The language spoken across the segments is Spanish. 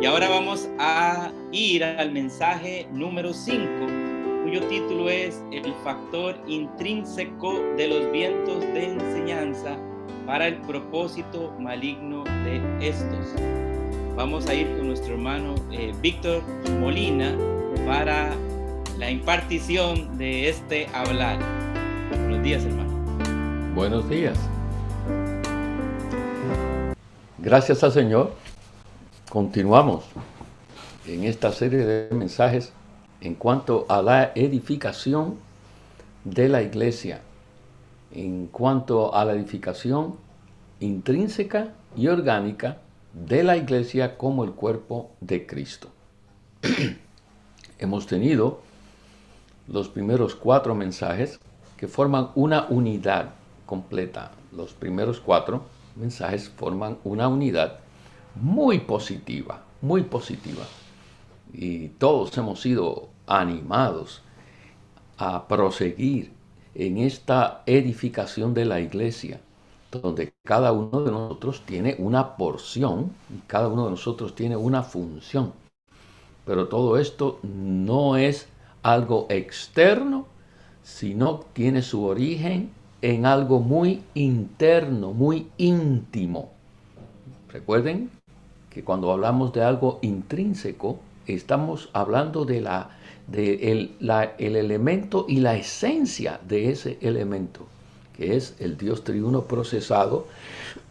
ahora vamos a ir al mensaje número 5, cuyo título es El factor intrínseco de los vientos de enseñanza para el propósito maligno de estos. Vamos a ir con nuestro hermano Víctor Molina para la impartición de este hablar. Buenos días, hermano. Buenos días. Gracias al Señor. Continuamos en esta serie de mensajes en cuanto a la edificación de la iglesia, en cuanto a la edificación intrínseca y orgánica de la iglesia como el cuerpo de Cristo. Hemos tenido los primeros 4 mensajes que forman una unidad completa. Los primeros 4 mensajes forman una unidad muy positiva, muy positiva. Y todos hemos sido animados a proseguir en esta edificación de la iglesia, donde cada uno de nosotros tiene una porción, cada uno de nosotros tiene una función. Pero todo esto no es algo externo, sino tiene su origen en algo muy interno, muy íntimo. Recuerden que cuando hablamos de algo intrínseco, estamos hablando de el elemento y la esencia de ese elemento, que es el Dios triuno procesado,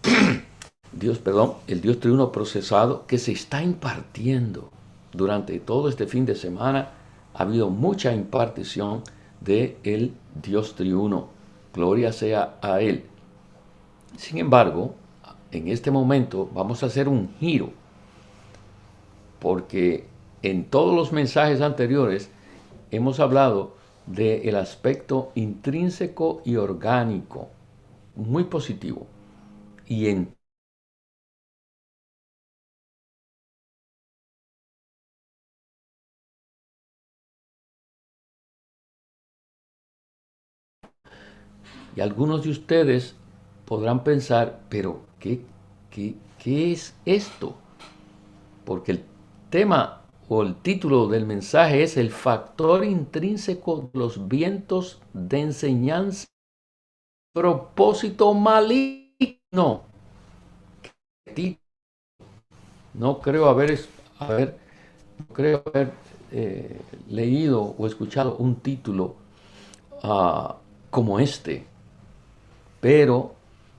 el Dios triuno procesado que se está impartiendo. Durante todo este fin de semana ha habido mucha impartición de el Dios triuno. Gloria sea a Él. Sin embargo, en este momento vamos a hacer un giro, porque en todos los mensajes anteriores hemos hablado del aspecto intrínseco y orgánico, muy positivo. Y algunos de ustedes podrán pensar, pero ¿qué es esto? Porque el tema o el título del mensaje es el factor intrínseco de los vientos de enseñanza, propósito maligno. No creo haber leído o escuchado un título como este, pero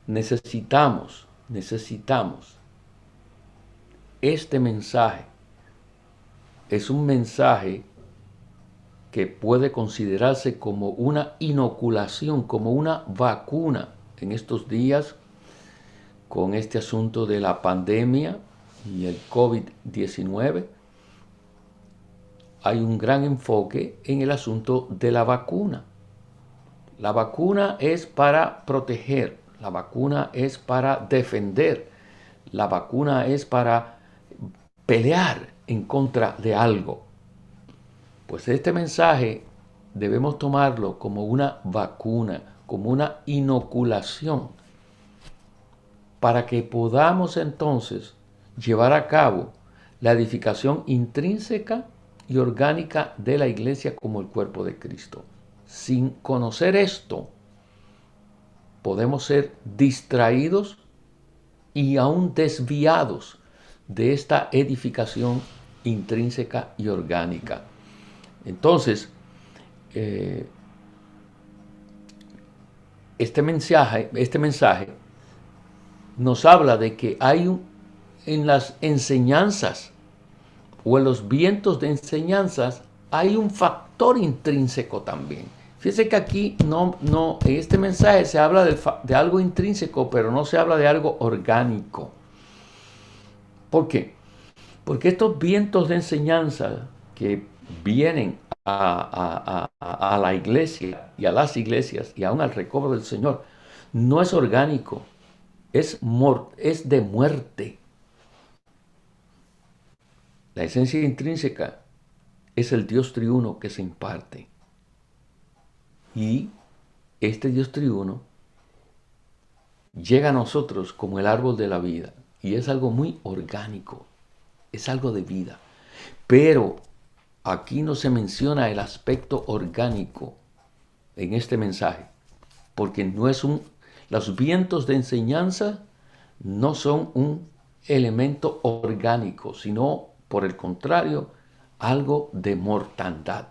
necesitamos este mensaje. Es un mensaje que puede considerarse como una inoculación, como una vacuna en estos días con este asunto de la pandemia y el COVID-19. Hay un gran enfoque en el asunto de la vacuna. La vacuna es para proteger, la vacuna es para defender, la vacuna es para pelear en contra de algo. Pues este mensaje debemos tomarlo como una vacuna, como una inoculación, para que podamos entonces llevar a cabo la edificación intrínseca y orgánica de la iglesia como el cuerpo de Cristo. Sin conocer esto, podemos ser distraídos y aún desviados de esta edificación intrínseca y orgánica. Entonces, este mensaje nos habla de que en las enseñanzas o en los vientos de enseñanzas hay un factor intrínseco también. Fíjense que aquí en este mensaje se habla de algo intrínseco, pero no se habla de algo orgánico. ¿Por qué? Porque estos vientos de enseñanza que vienen a la iglesia y a las iglesias y aún al recobro del Señor, no es orgánico, es de muerte. La esencia intrínseca es el Dios triuno que se imparte. Y este Dios triuno llega a nosotros como el árbol de la vida. Y es algo muy orgánico. es algo de vida. Pero aquí no se menciona el aspecto orgánico en este mensaje, porque no es los vientos de enseñanza no son un elemento orgánico, sino por el contrario, algo de mortandad,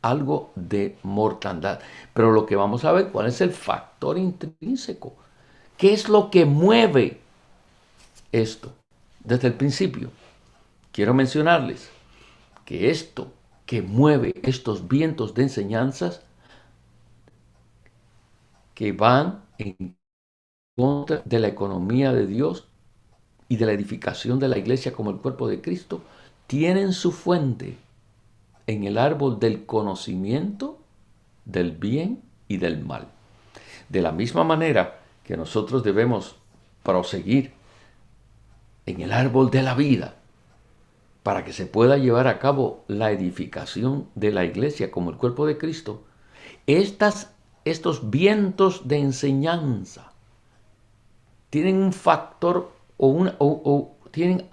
algo de mortandad. Pero lo que vamos a ver, ¿cuál es el factor intrínseco? ¿Qué es lo que mueve esto? Desde el principio, quiero mencionarles que esto que mueve estos vientos de enseñanzas que van en contra de la economía de Dios y de la edificación de la iglesia como el cuerpo de Cristo, tienen su fuente en el árbol del conocimiento del bien y del mal. De la misma manera que nosotros debemos proseguir en el árbol de la vida para que se pueda llevar a cabo la edificación de la iglesia como el cuerpo de Cristo, estos vientos de enseñanza tienen un factor o tienen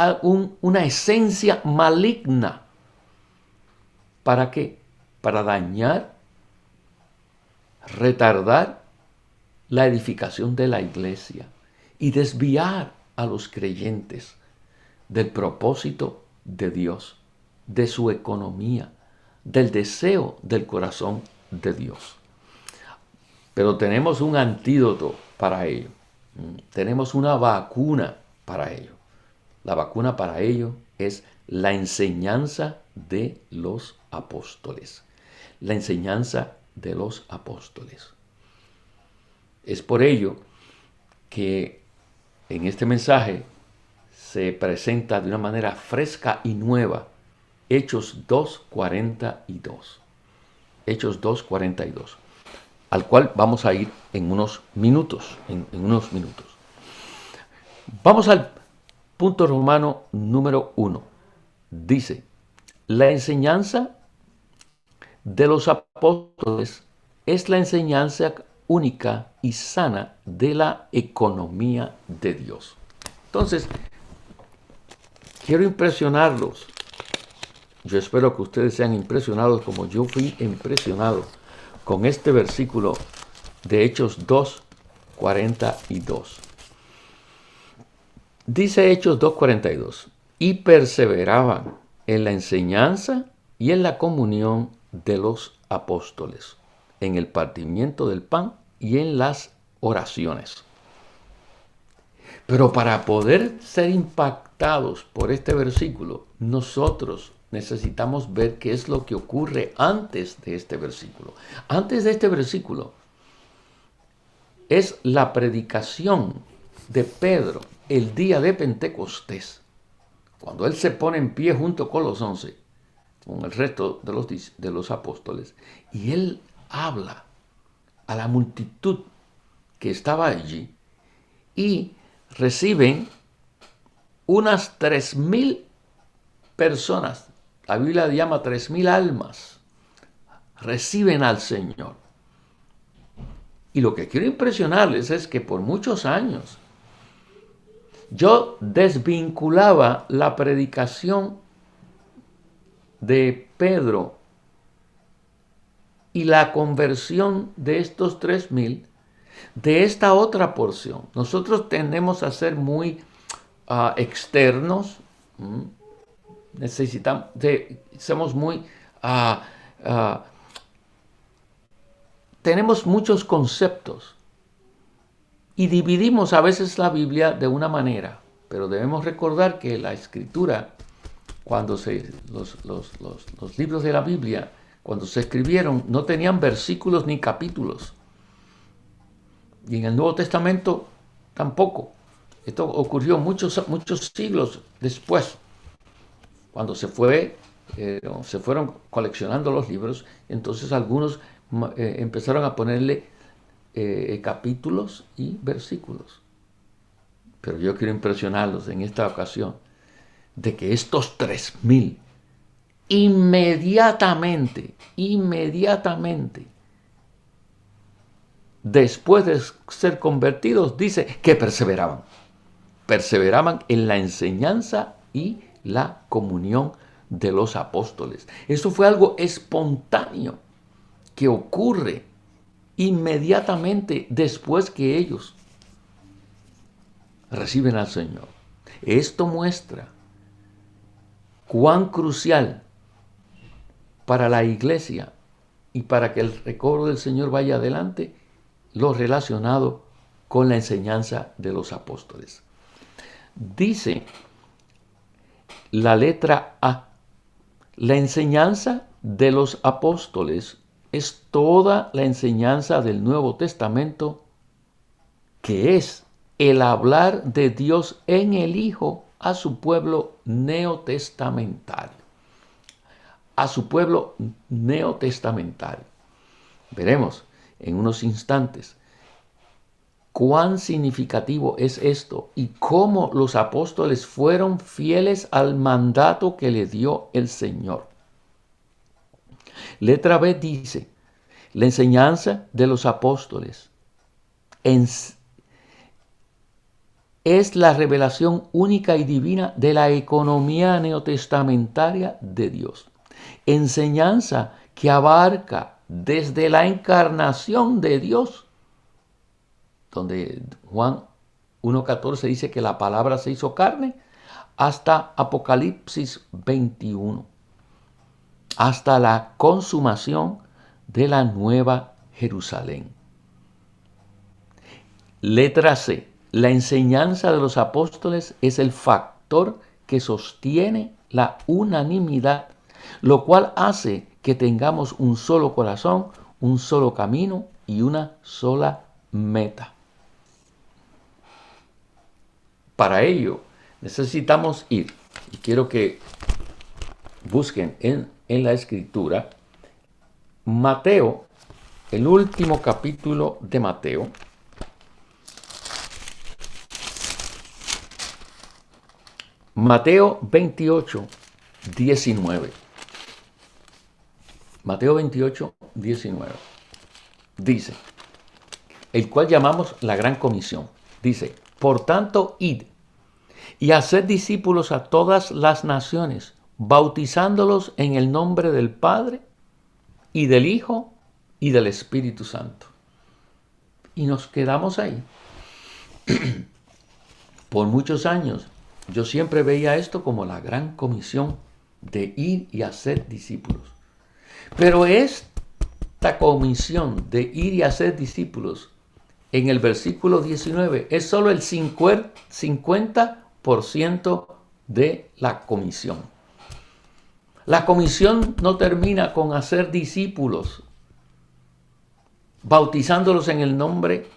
una esencia maligna. ¿Para qué? Para dañar, retardar la edificación de la iglesia y desviar a los creyentes del propósito de Dios, de su economía, del deseo del corazón de Dios. Pero tenemos un antídoto para ello. Tenemos una vacuna para ello. La vacuna para ello es la enseñanza de los apóstoles. La enseñanza de los apóstoles. Es por ello que en este mensaje se presenta de una manera fresca y nueva Hechos 2:42. Hechos 2:42. Al cual vamos a ir en unos minutos. Vamos al punto romano número 1. Dice, la enseñanza de los apóstoles es la enseñanza única y sana de la economía de Dios. Entonces, quiero impresionarlos. Yo espero que ustedes sean impresionados como yo fui impresionado con este versículo de Hechos 2:42. Dice Hechos 2:42, y perseveraban en la enseñanza y en la comunión de los apóstoles, en el partimiento del pan y en las oraciones. Pero para poder ser impactados por este versículo, nosotros necesitamos ver qué es lo que ocurre antes de este versículo. Antes de este versículo es la predicación de Pedro el día de Pentecostés, cuando él se pone en pie junto con los 11, con el resto de los apóstoles, y él habla a la multitud que estaba allí, y reciben unas 3,000 personas, la Biblia llama 3,000 almas, reciben al Señor. Y lo que quiero impresionarles es que por muchos años yo desvinculaba la predicación de Pedro y la conversión de estos 3,000 de esta otra porción. Nosotros tendemos a ser muy externos, somos muy, tenemos muchos conceptos y dividimos a veces la Biblia de una manera, pero debemos recordar que la Escritura, cuando los libros de la Biblia, cuando se escribieron, no tenían versículos ni capítulos. Y en el Nuevo Testamento tampoco. Esto ocurrió muchos siglos después, cuando se fueron coleccionando los libros. Entonces algunos empezaron a ponerle capítulos y versículos. Pero yo quiero impresionarlos en esta ocasión de que estos 3,000 inmediatamente, después de ser convertidos, dice que perseveraban en la enseñanza y la comunión de los apóstoles. Esto fue algo espontáneo que ocurre inmediatamente después que ellos reciben al Señor. Esto muestra cuán crucial para la iglesia y para que el recobro del Señor vaya adelante lo relacionado con la enseñanza de los apóstoles. Dice la letra A: la enseñanza de los apóstoles es toda la enseñanza del Nuevo Testamento, que es el hablar de Dios en el Hijo a su pueblo neotestamental. A su pueblo neotestamental. Veremos en unos instantes cuán significativo es esto y cómo los apóstoles fueron fieles al mandato que le dio el Señor. Letra B dice: la enseñanza de los apóstoles es la revelación única y divina de la economía neotestamentaria de Dios. Enseñanza que abarca desde la encarnación de Dios, donde Juan 1.14 dice que la palabra se hizo carne, hasta Apocalipsis 21, hasta la consumación de la Nueva Jerusalén. Letra C: la enseñanza de los apóstoles es el factor que sostiene la unanimidad, lo cual hace que tengamos un solo corazón, un solo camino y una sola meta. Para ello necesitamos ir, y quiero que busquen en la Escritura, Mateo, el último capítulo de Mateo. Mateo 28, 19. Mateo 28, 19. Dice, el cual llamamos la Gran Comisión. Dice: por tanto, id y haced discípulos a todas las naciones, bautizándolos en el nombre del Padre y del Hijo y del Espíritu Santo. Y nos quedamos ahí. Por muchos años yo siempre veía esto como la Gran Comisión de ir y hacer discípulos. Pero esta comisión de ir y hacer discípulos en el versículo 19 es solo el 50% de la comisión. La comisión no termina con hacer discípulos, bautizándolos en el nombre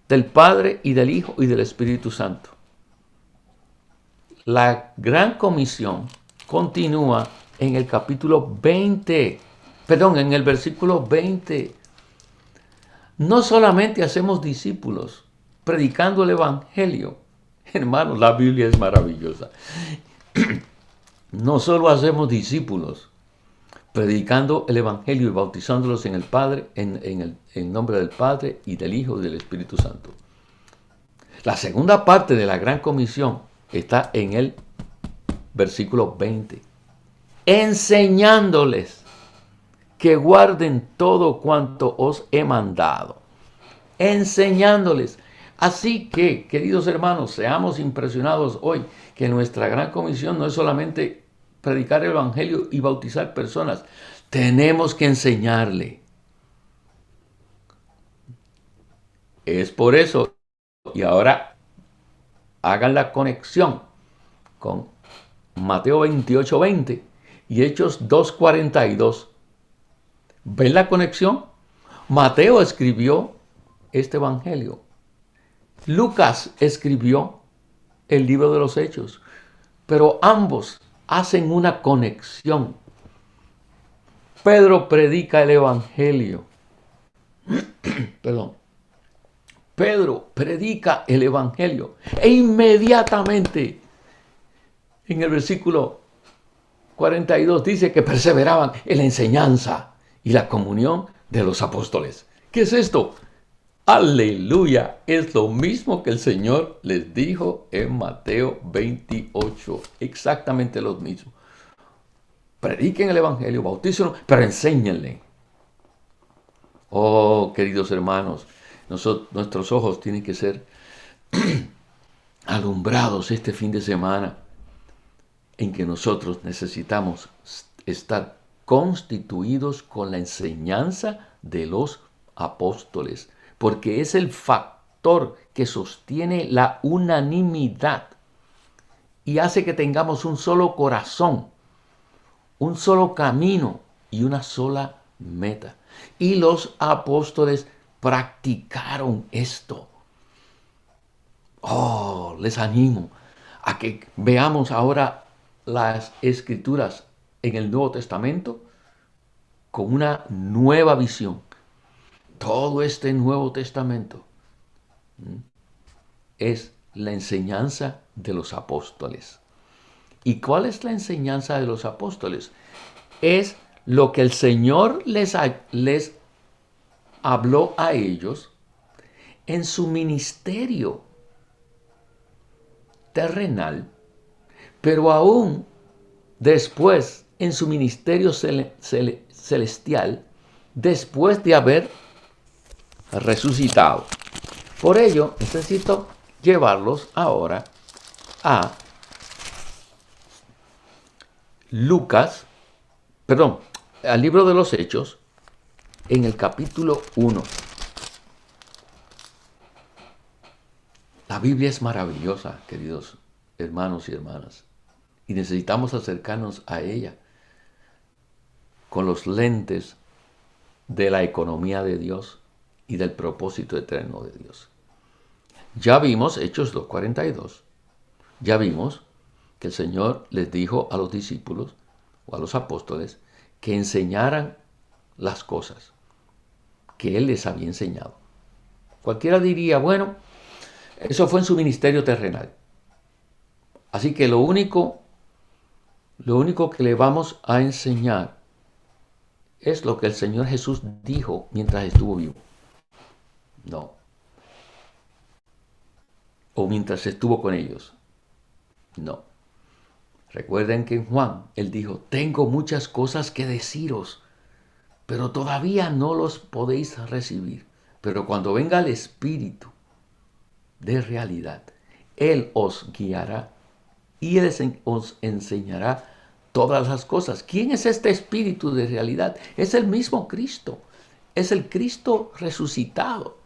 del Padre y del Hijo y del Espíritu Santo. La Gran Comisión continúa en el capítulo 20, en el versículo 20. No solamente hacemos discípulos predicando el Evangelio. Hermanos, la Biblia es maravillosa. No solo hacemos discípulos predicando el Evangelio y bautizándolos en el Padre, en nombre del Padre y del Hijo y del Espíritu Santo. La segunda parte de la Gran Comisión está en el versículo 20. Enseñándoles que guarden todo cuanto os he mandado. Enseñándoles. Así que, queridos hermanos, seamos impresionados hoy que nuestra Gran Comisión no es solamente predicar el Evangelio y bautizar personas. Tenemos que enseñarle. Es por eso, y ahora hagan la conexión con Mateo 28:20 y Hechos 2:42. ¿Ven la conexión? Mateo escribió este Evangelio. Lucas escribió el libro de los Hechos. Pero ambos hacen una conexión. Pedro predica el Evangelio. Pedro predica el Evangelio. E inmediatamente, en el versículo 42, dice que perseveraban en la enseñanza y la comunión de los apóstoles. ¿Qué es esto? Aleluya. Es lo mismo que el Señor les dijo en Mateo 28. Exactamente lo mismo. Prediquen el Evangelio, bautícenlo, pero enséñenle. Oh, queridos hermanos, nuestros ojos tienen que ser alumbrados este fin de semana en que nosotros necesitamos estar constituidos con la enseñanza de los apóstoles, porque es el factor que sostiene la unanimidad y hace que tengamos un solo corazón, un solo camino y una sola meta. Y los apóstoles practicaron esto. Oh, les animo a que veamos ahora las escrituras en el Nuevo Testamento con una nueva visión. Todo este Nuevo Testamento es la enseñanza de los apóstoles. ¿Y cuál es la enseñanza de los apóstoles? Es lo que el Señor les habló a ellos en su ministerio terrenal, pero aún después en su ministerio celestial, después de haber resucitado. Por ello, necesito llevarlos ahora a al libro de los Hechos, en el capítulo 1. La Biblia es maravillosa, queridos hermanos y hermanas, y necesitamos acercarnos a ella con los lentes de la economía de Dios y del propósito eterno de Dios. Ya vimos Hechos 2:42. Ya vimos que el Señor les dijo a los discípulos o a los apóstoles que enseñaran las cosas que Él les había enseñado. Cualquiera diría, bueno, eso fue en su ministerio terrenal. Así que lo único que le vamos a enseñar es lo que el Señor Jesús dijo mientras estuvo vivo. No. O mientras estuvo con ellos. No. Recuerden que en Juan, Él dijo, tengo muchas cosas que deciros, pero todavía no los podéis recibir. Pero cuando venga el Espíritu de realidad, Él os guiará y Él os enseñará todas las cosas. ¿Quién es este Espíritu de realidad? Es el mismo Cristo. Es el Cristo resucitado.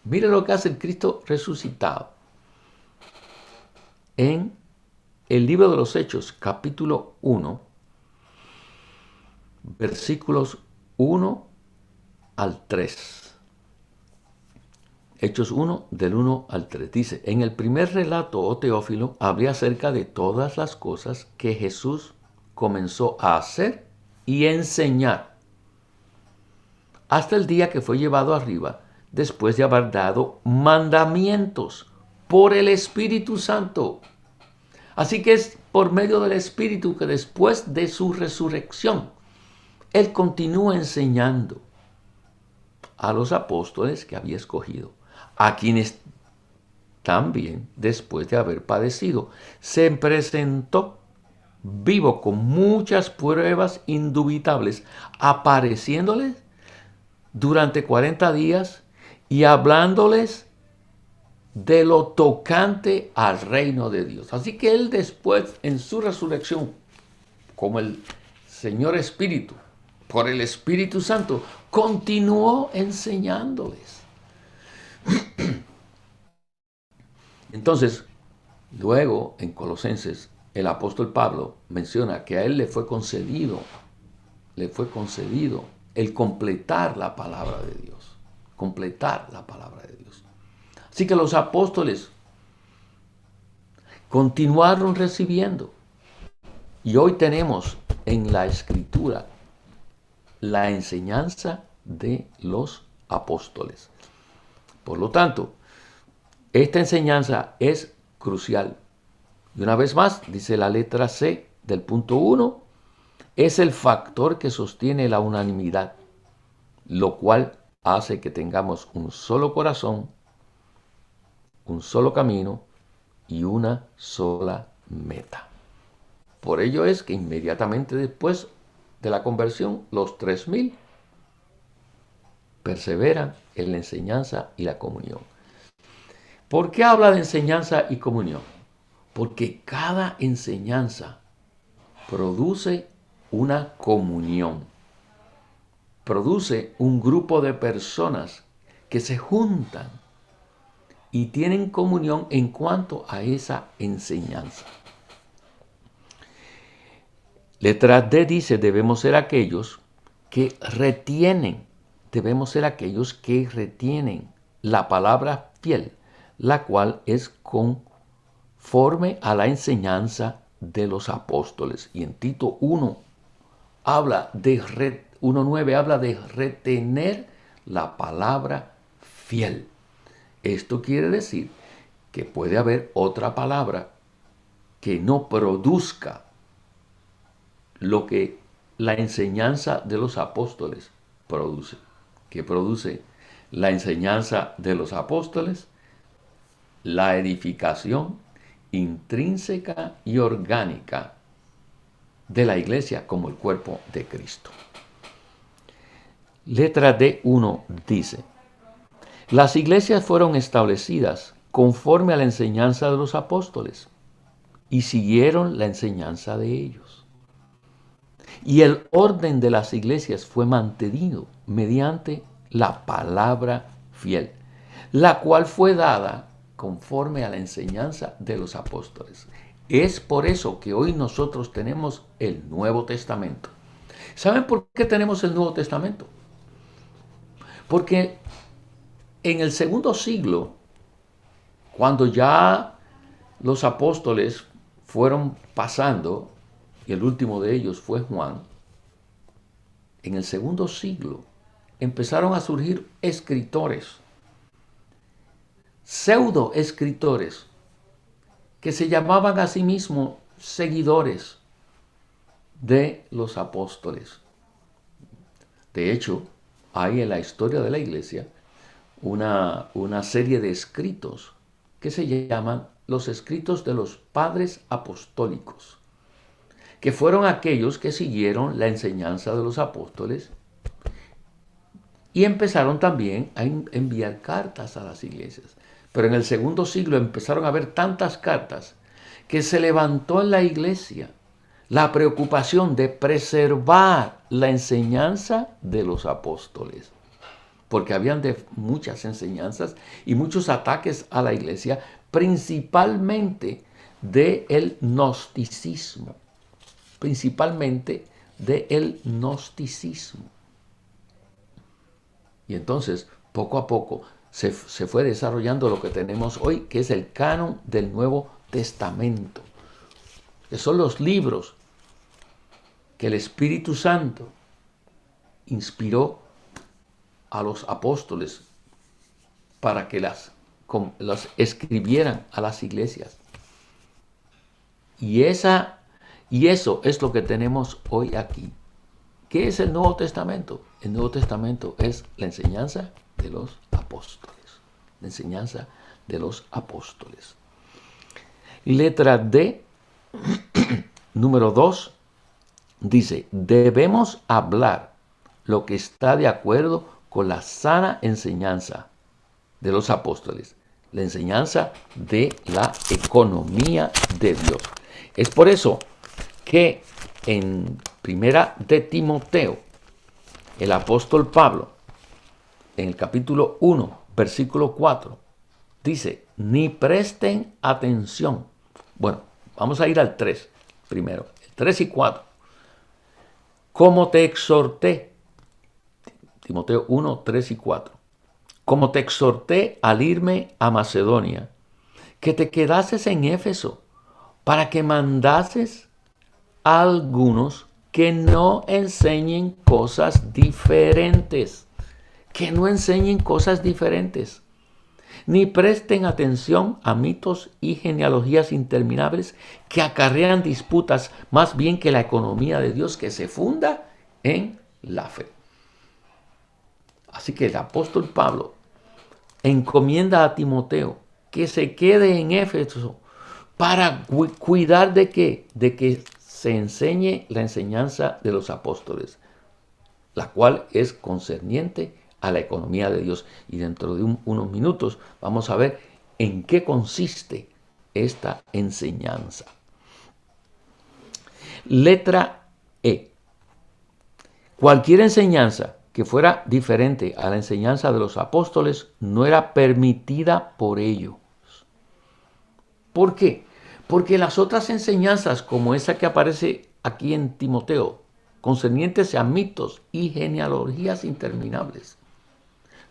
Mire lo que hace el Cristo resucitado. En el libro de los Hechos, capítulo 1, versículos 1 al 3. Hechos 1, del 1 al 3. Dice, en el primer relato, oh Teófilo, hablé acerca de todas las cosas que Jesús comenzó a hacer y enseñar, hasta el día que fue llevado arriba, después de haber dado mandamientos por el Espíritu Santo. Así que es por medio del Espíritu que después de su resurrección, Él continúa enseñando a los apóstoles que había escogido, a quienes también, después de haber padecido, se presentó vivo con muchas pruebas indubitables, apareciéndoles durante 40 días y hablándoles de lo tocante al reino de Dios. Así que Él después, en su resurrección, como el Señor Espíritu, por el Espíritu Santo, continuó enseñándoles. Entonces, luego en Colosenses, el apóstol Pablo menciona que a él le fue concedido el completar la palabra de Dios. Completar la palabra de Dios. Así que los apóstoles continuaron recibiendo. Y hoy tenemos en la Escritura la enseñanza de los apóstoles. Por lo tanto, esta enseñanza es crucial. Y una vez más, dice la letra C del punto 1, es el factor que sostiene la unanimidad, lo cual hace que tengamos un solo corazón, un solo camino y una sola meta. Por ello es que inmediatamente después de la conversión, los 3,000 perseveran en la enseñanza y la comunión. ¿Por qué habla de enseñanza y comunión? Porque cada enseñanza produce una comunión, produce un grupo de personas que se juntan y tienen comunión en cuanto a esa enseñanza. Letra D dice, debemos ser aquellos que retienen la palabra fiel, la cual es conforme a la enseñanza de los apóstoles. Y en Tito 1 habla de 1:9 habla de retener la palabra fiel. Esto quiere decir que puede haber otra palabra que no produzca lo que la enseñanza de los apóstoles produce. ¿Qué produce la enseñanza de los apóstoles? La edificación intrínseca y orgánica de la iglesia como el cuerpo de Cristo. Letra D1 dice, las iglesias fueron establecidas conforme a la enseñanza de los apóstoles y siguieron la enseñanza de ellos. Y el orden de las iglesias fue mantenido mediante la palabra fiel, la cual fue dada conforme a la enseñanza de los apóstoles. Es por eso que hoy nosotros tenemos el Nuevo Testamento. ¿Saben por qué tenemos el Nuevo Testamento? Porque en el segundo siglo, cuando ya los apóstoles fueron pasando, y el último de ellos fue Juan, en el segundo siglo empezaron a surgir escritores, pseudo escritores, que se llamaban a sí mismos seguidores de los apóstoles. De hecho, hay en la historia de la iglesia una serie de escritos que se llaman los escritos de los padres apostólicos, que fueron aquellos que siguieron la enseñanza de los apóstoles y empezaron también a enviar cartas a las iglesias. Pero en el segundo siglo empezaron a haber tantas cartas que se levantó en la iglesia la preocupación de preservar la enseñanza de los apóstoles, porque habían muchas enseñanzas y muchos ataques a la iglesia, principalmente del gnosticismo. Y entonces, poco a poco, se fue desarrollando lo que tenemos hoy, que es el canon del Nuevo Testamento, que son los libros que el Espíritu Santo inspiró a los apóstoles para que las escribieran a las iglesias. Y eso es lo que tenemos hoy aquí. ¿Qué es el Nuevo Testamento? El Nuevo Testamento es la enseñanza de los apóstoles. La enseñanza de los apóstoles. Letra D, número 2, dice, debemos hablar lo que está de acuerdo con la sana enseñanza de los apóstoles, la enseñanza de la economía de Dios. Es por eso que en Primera de Timoteo, el apóstol Pablo, en el capítulo 1, versículo 4, dice, ni presten atención. Bueno, vamos a ir al 3 primero, el 3 y 4. Como te exhorté, Timoteo 1, 3 y 4. Como te exhorté al irme a Macedonia, que te quedases en Éfeso, para que mandases a algunos que no enseñen cosas diferentes. Que no enseñen cosas diferentes. Ni presten atención a mitos y genealogías interminables que acarrean disputas más bien que la economía de Dios que se funda en la fe. Así que el apóstol Pablo encomienda a Timoteo que se quede en Éfeso para cuidar de qué, de que se enseñe la enseñanza de los apóstoles, la cual es concerniente a la economía de Dios. Y dentro de unos minutos vamos a ver en qué consiste esta enseñanza. Letra E. Cualquier enseñanza que fuera diferente a la enseñanza de los apóstoles no era permitida por ellos. ¿Por qué? Porque las otras enseñanzas, como esa que aparece aquí en Timoteo, concernientes a mitos y genealogías interminables,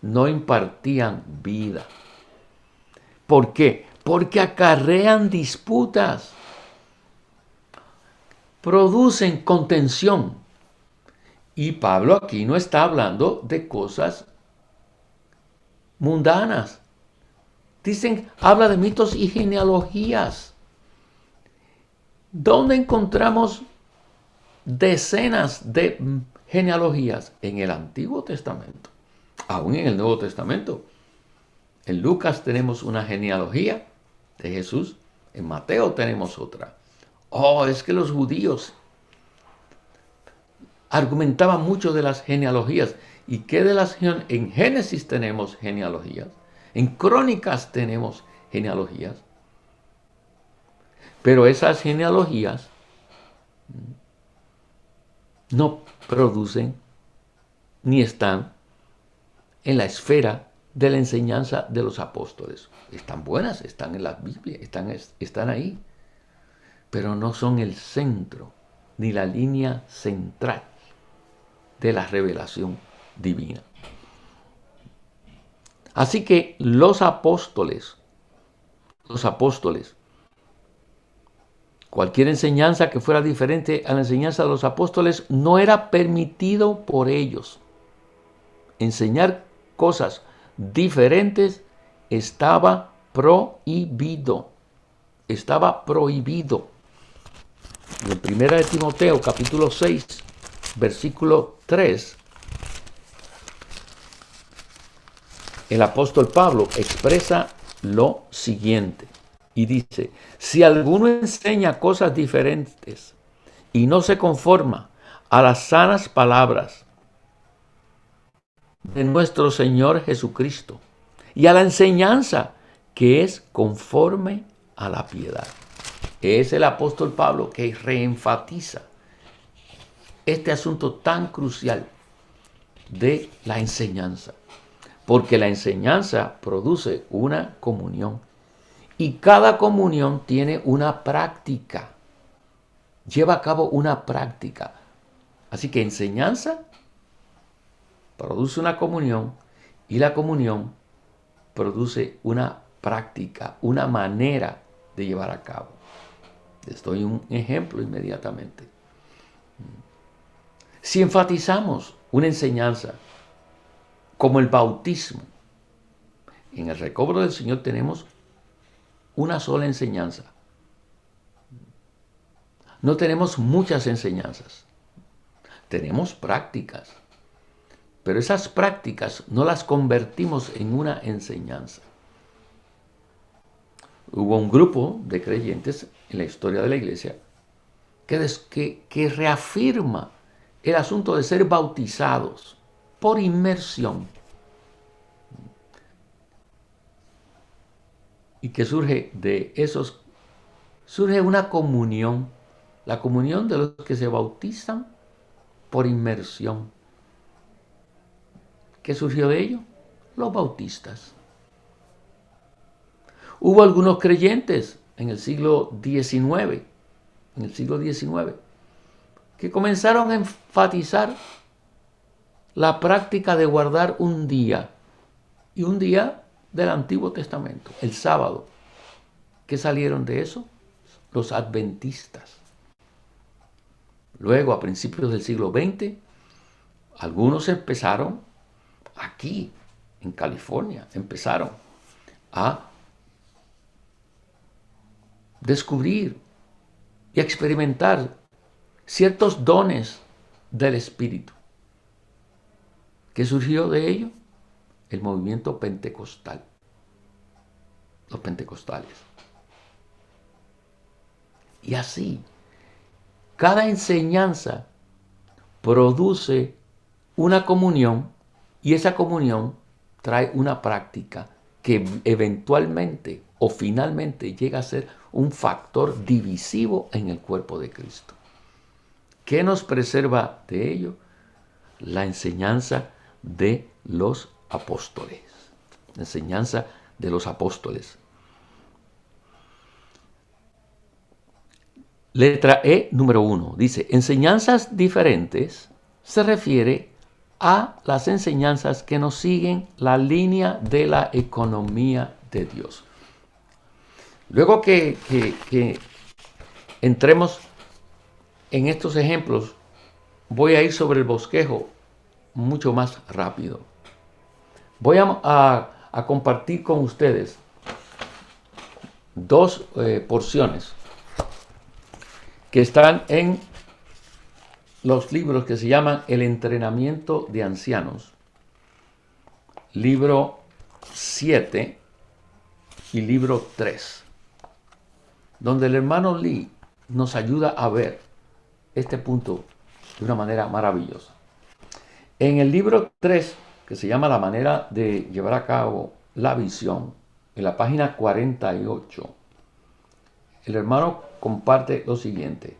no impartían vida. ¿Por qué? Porque acarrean disputas, producen contención. Y Pablo aquí no está hablando de cosas mundanas. Dicen, habla de mitos y genealogías. ¿Dónde encontramos decenas de genealogías? En el Antiguo Testamento, aún en el Nuevo Testamento. En Lucas tenemos una genealogía de Jesús, en Mateo tenemos otra. Oh, es que los judíos argumentaban mucho de las genealogías. ¿Y qué de las en Génesis tenemos genealogías? En Crónicas tenemos genealogías. Pero esas genealogías no producen ni están en la esfera de la enseñanza de los apóstoles. Están buenas, están en la Biblia, están ahí. Pero no son el centro ni la línea central de la revelación divina. Así que los apóstoles, cualquier enseñanza que fuera diferente a la enseñanza de los apóstoles no era permitido por ellos. Enseñar cosas diferentes estaba prohibido. Estaba prohibido. En 1 de Timoteo, capítulo 6, versículo 3, el apóstol Pablo expresa lo siguiente y dice, si alguno enseña cosas diferentes y no se conforma a las sanas palabras de nuestro Señor Jesucristo y a la enseñanza que es conforme a la piedad. Es el apóstol Pablo que reenfatiza este asunto tan crucial de la enseñanza. Porque la enseñanza produce una comunión. Y cada comunión tiene una práctica. Lleva a cabo una práctica. Así que enseñanza produce una comunión y la comunión produce una práctica, una manera de llevar a cabo. Les doy un ejemplo inmediatamente. Si enfatizamos una enseñanza como el bautismo, en el recobro del Señor tenemos una sola enseñanza. No tenemos muchas enseñanzas. Tenemos prácticas. Pero esas prácticas no las convertimos en una enseñanza. Hubo un grupo de creyentes en la historia de la iglesia que reafirma el asunto de ser bautizados por inmersión. Y que surge de esos, surge una comunión, la comunión de los que se bautizan por inmersión. ¿Qué surgió de ello? Los bautistas. Hubo algunos creyentes en el siglo XIX, que comenzaron a enfatizar la práctica de guardar un día, y un día del Antiguo Testamento, el sábado. ¿Qué salieron de eso? Los adventistas. Luego, a principios del siglo XX, algunos empezaron, aquí en California, empezaron a descubrir y experimentar ciertos dones del Espíritu. ¿Qué surgió de ello? El movimiento pentecostal. Los pentecostales. Y así, cada enseñanza produce una comunión y esa comunión trae una práctica que eventualmente o finalmente llega a ser un factor divisivo en el cuerpo de Cristo. ¿Qué nos preserva de ello? La enseñanza de los apóstoles. La enseñanza de los apóstoles. Letra E, número 1. Dice, enseñanzas diferentes se refiere a las enseñanzas que nos siguen la línea de la economía de Dios. Luego que entremos en estos ejemplos, voy a ir sobre el bosquejo mucho más rápido. Voy a compartir con ustedes dos porciones que están en los libros que se llaman El entrenamiento de ancianos, libro 7 y libro 3, donde el hermano Lee nos ayuda a ver este punto de una manera maravillosa. En el libro 3, que se llama La manera de llevar a cabo la visión, en la página 48, el hermano comparte lo siguiente.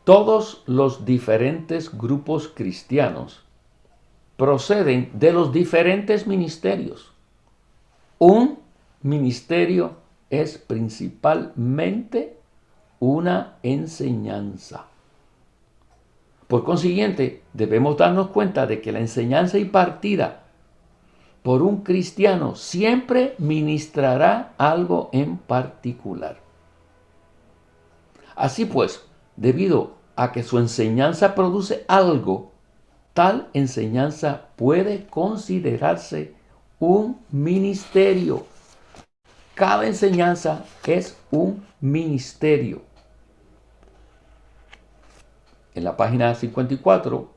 Todos los diferentes grupos cristianos proceden de los diferentes ministerios. Un ministerio es principalmente una enseñanza. Por consiguiente, debemos darnos cuenta de que la enseñanza impartida por un cristiano siempre ministrará algo en particular. Así pues, debido a que su enseñanza produce algo, tal enseñanza puede considerarse un ministerio. Cada enseñanza es un ministerio. En la página 54,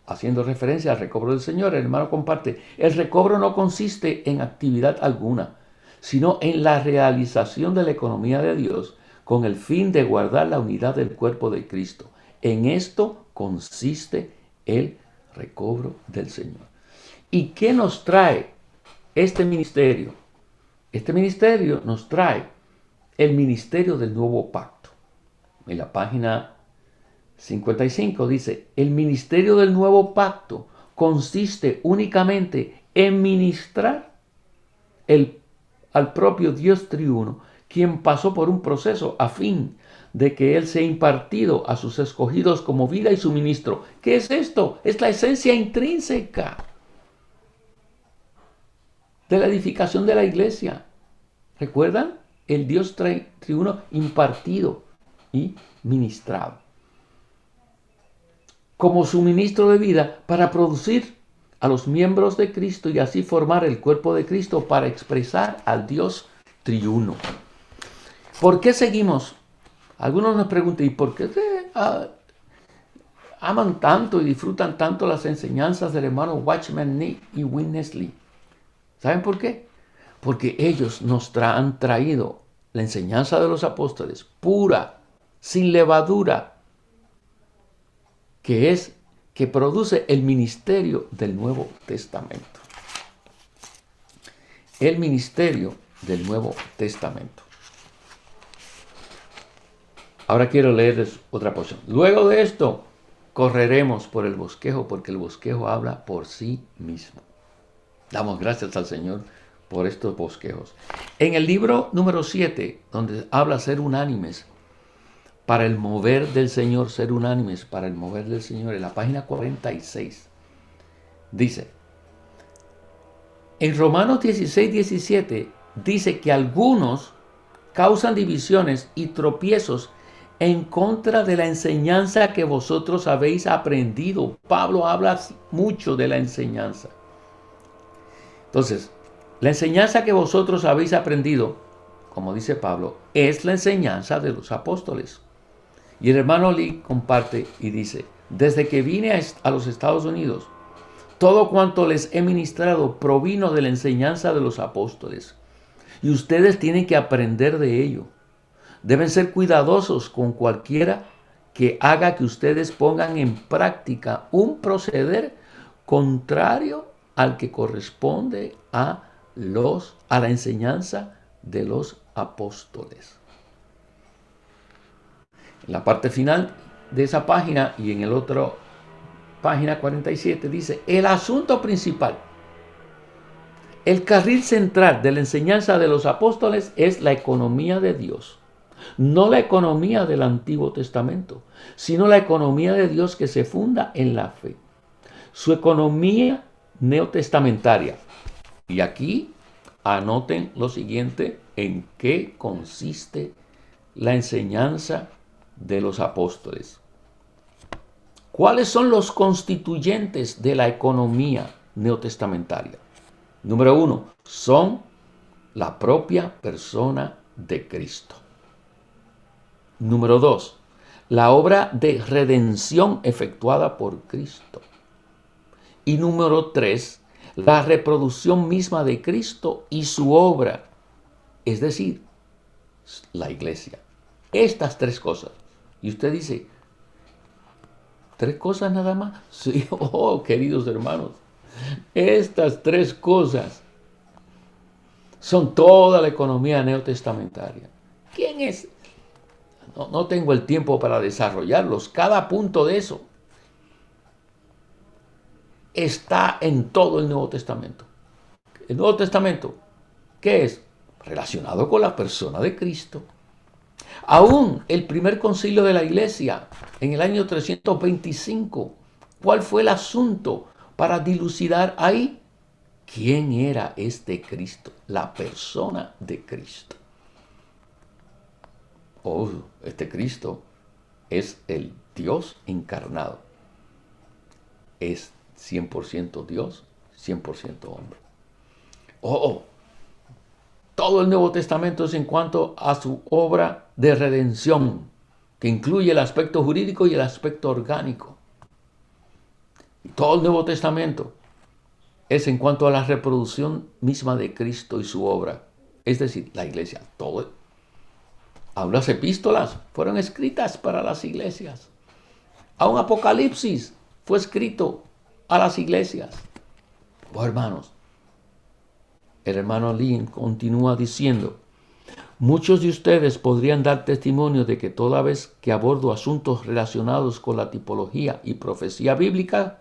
haciendo referencia al recobro del Señor, el hermano comparte, el recobro no consiste en actividad alguna, sino en la realización de la economía de Dios con el fin de guardar la unidad del cuerpo de Cristo. En esto consiste el recobro del Señor. ¿Y qué nos trae este ministerio? Este ministerio nos trae el ministerio del nuevo pacto. En la página 55 dice, el ministerio del nuevo pacto consiste únicamente en ministrar al propio Dios triuno, quien pasó por un proceso a fin de que Él sea impartido a sus escogidos como vida y suministro. ¿Qué es esto? Es la esencia intrínseca de la edificación de la iglesia. ¿Recuerdan? El Dios triuno impartido y ministrado como suministro de vida para producir a los miembros de Cristo y así formar el cuerpo de Cristo para expresar al Dios triuno. ¿Por qué seguimos? Algunos nos preguntan, ¿y por qué aman tanto y disfrutan tanto las enseñanzas del hermano Watchman Nee y Witness Lee? ¿Saben por qué? Porque ellos nos han traído la enseñanza de los apóstoles pura, sin levadura, que produce el ministerio del Nuevo Testamento. El ministerio del Nuevo Testamento. Ahora quiero leerles otra porción. Luego de esto, correremos por el bosquejo, porque el bosquejo habla por sí mismo. Damos gracias al Señor por estos bosquejos. En el libro número 7, donde habla ser unánimes, para el mover del Señor, ser unánimes para el mover del Señor, en la página 46, dice, en Romanos 16, 17, dice que algunos causan divisiones y tropiezos en contra de la enseñanza que vosotros habéis aprendido. Pablo habla mucho de la enseñanza. Entonces, la enseñanza que vosotros habéis aprendido, como dice Pablo, es la enseñanza de los apóstoles. Y el hermano Lee comparte y dice, desde que vine a los Estados Unidos, Todo cuanto les he ministrado provino de la enseñanza de los apóstoles. Y ustedes tienen que aprender de ello. Deben ser cuidadosos con cualquiera que haga que ustedes pongan en práctica un proceder contrario al que corresponde a la enseñanza de los apóstoles. En la parte final de esa página y en el otro página 47 dice: el asunto principal, el carril central de la enseñanza de los apóstoles es la economía de Dios. No la economía del Antiguo Testamento, sino la economía de Dios que se funda en la fe. Su economía neotestamentaria. Y aquí anoten lo siguiente: en qué consiste la enseñanza de los apóstoles. ¿Cuáles son los constituyentes de la economía neotestamentaria? Número 1, son la propia persona de Cristo. Número 2, la obra de redención efectuada por Cristo. Y número 3, la reproducción misma de Cristo y su obra, es decir, la iglesia. Estas 3 cosas. Y usted dice, ¿3 cosas nada más? Sí, queridos hermanos, estas 3 cosas son toda la economía neotestamentaria. ¿Quién es? No tengo el tiempo para desarrollarlos. Cada punto de eso está en todo el Nuevo Testamento. El Nuevo Testamento, ¿qué es? Relacionado con la persona de Cristo. Aún el primer concilio de la iglesia, en el año 325, ¿cuál fue el asunto para dilucidar ahí? ¿Quién era este Cristo? La persona de Cristo. Este Cristo es el Dios encarnado. Es 100% Dios, 100% hombre. Todo el Nuevo Testamento es en cuanto a su obra de redención, que incluye el aspecto jurídico y el aspecto orgánico. Y todo el Nuevo Testamento es en cuanto a la reproducción misma de Cristo y su obra, es decir, la iglesia. Aún las epístolas fueron escritas para las iglesias. Aún Apocalipsis fue escrito a las iglesias. Hermanos, el hermano Lee continúa diciendo: muchos de ustedes podrían dar testimonio de que toda vez que abordo asuntos relacionados con la tipología y profecía bíblica,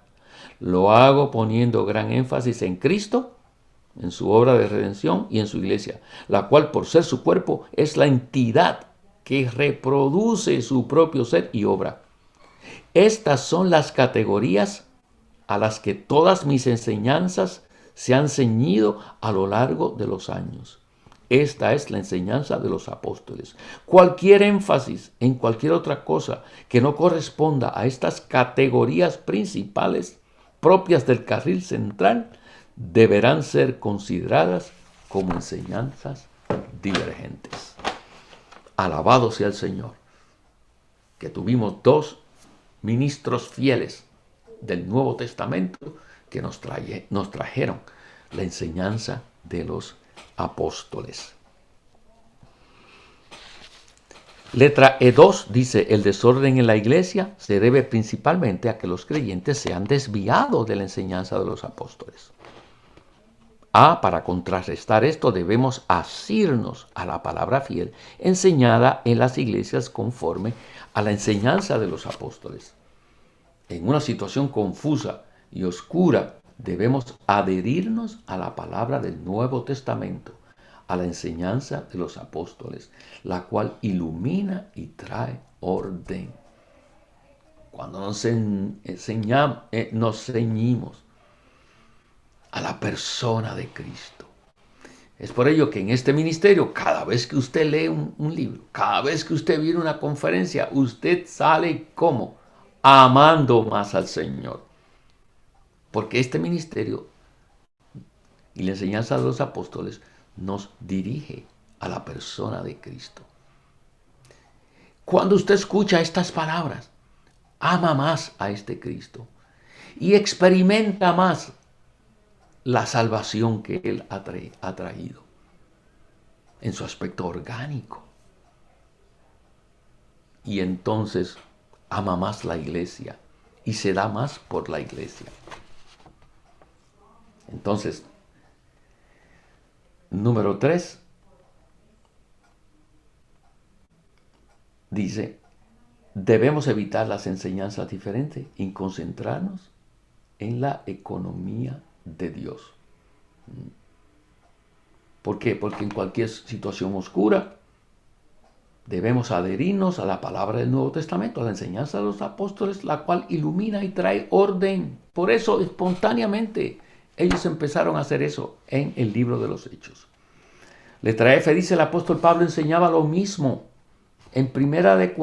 lo hago poniendo gran énfasis en Cristo, en su obra de redención y en su iglesia, la cual, por ser su cuerpo, es la entidad que reproduce su propio ser y obra. Estas son las categorías a las que todas mis enseñanzas se han ceñido a lo largo de los años. Esta es la enseñanza de los apóstoles. Cualquier énfasis en cualquier otra cosa que no corresponda a estas categorías principales propias del carril central deberán ser consideradas como enseñanzas divergentes. Alabado sea el Señor, que tuvimos 2 ministros fieles del Nuevo Testamento que nos trajeron la enseñanza de los apóstoles. Letra E2 dice: el desorden en la iglesia se debe principalmente a que los creyentes se han desviado de la enseñanza de los apóstoles. Para contrarrestar esto debemos asirnos a la palabra fiel enseñada en las iglesias conforme a la enseñanza de los apóstoles. En una situación confusa y oscura debemos adherirnos a la palabra del Nuevo Testamento, a la enseñanza de los apóstoles, la cual ilumina y trae orden. Cuando nos ceñimos a la persona de Cristo. Es por ello que en este ministerio, cada vez que usted lee un libro, cada vez que usted viene a una conferencia, usted sale como amando más al Señor. Porque este ministerio y la enseñanza de los apóstoles nos dirige a la persona de Cristo. Cuando usted escucha estas palabras, ama más a este Cristo y experimenta más la salvación que Él ha traído en su aspecto orgánico. Y entonces ama más la iglesia y se da más por la iglesia. Entonces, número 3, dice, debemos evitar las enseñanzas diferentes y concentrarnos en la economía de Dios. ¿Por qué? Porque en cualquier situación oscura debemos adherirnos a la palabra del Nuevo Testamento, a la enseñanza de los apóstoles, la cual ilumina y trae orden. Por eso, espontáneamente, ellos empezaron a hacer eso en el libro de los Hechos. Letra F dice, el apóstol Pablo enseñaba lo mismo. En primera de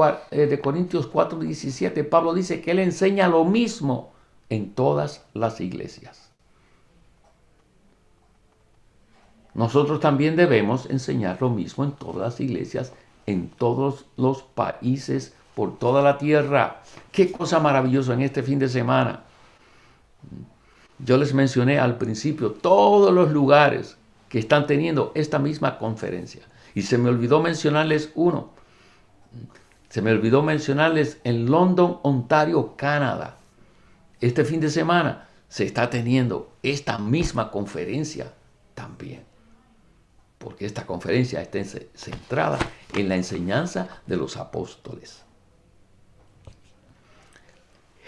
Corintios 4:17, Pablo dice que él enseña lo mismo en todas las iglesias. Nosotros también debemos enseñar lo mismo en todas las iglesias, en todos los países, por toda la tierra. Qué cosa maravillosa en este fin de semana. Yo les mencioné al principio todos los lugares que están teniendo esta misma conferencia. Y se me olvidó mencionarles uno. Se me olvidó mencionarles en London, Ontario, Canadá. Este fin de semana se está teniendo esta misma conferencia también. Porque esta conferencia está centrada en la enseñanza de los apóstoles.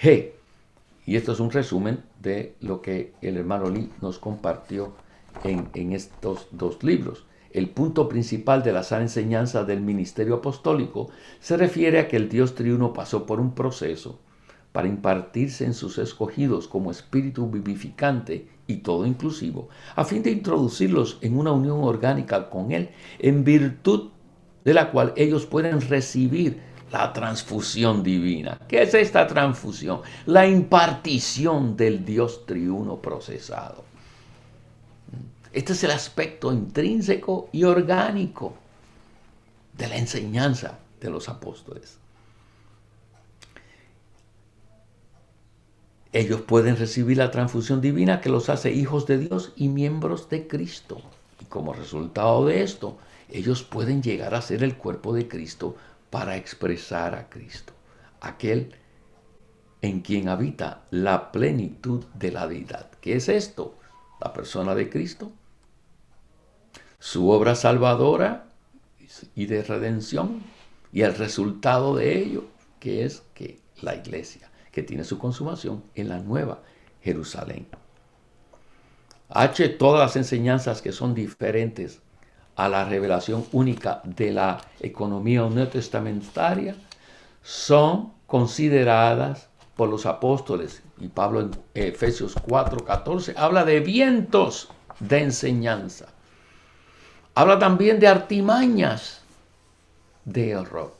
G. Y esto es un resumen de lo que el hermano Lee nos compartió en estos dos libros. El punto principal de la sana enseñanza del ministerio apostólico se refiere a que el Dios triuno pasó por un proceso para impartirse en sus escogidos como espíritu vivificante y todo inclusivo, a fin de introducirlos en una unión orgánica con Él, en virtud de la cual ellos pueden recibir la transfusión divina. ¿Qué es esta transfusión? La impartición del Dios triuno procesado. Este es el aspecto intrínseco y orgánico de la enseñanza de los apóstoles. Ellos pueden recibir la transfusión divina que los hace hijos de Dios y miembros de Cristo. Y como resultado de esto, ellos pueden llegar a ser el cuerpo de Cristo para expresar a Cristo, aquel en quien habita la plenitud de la deidad. ¿Qué es esto? La persona de Cristo, su obra salvadora y de redención, y el resultado de ello, que es que la iglesia, que tiene su consumación en la nueva Jerusalén. H. Todas las enseñanzas que son diferentes a la revelación única de la economía neotestamentaria son consideradas por los apóstoles. Y Pablo en Efesios 4:14 habla de vientos de enseñanza. Habla también de artimañas de error.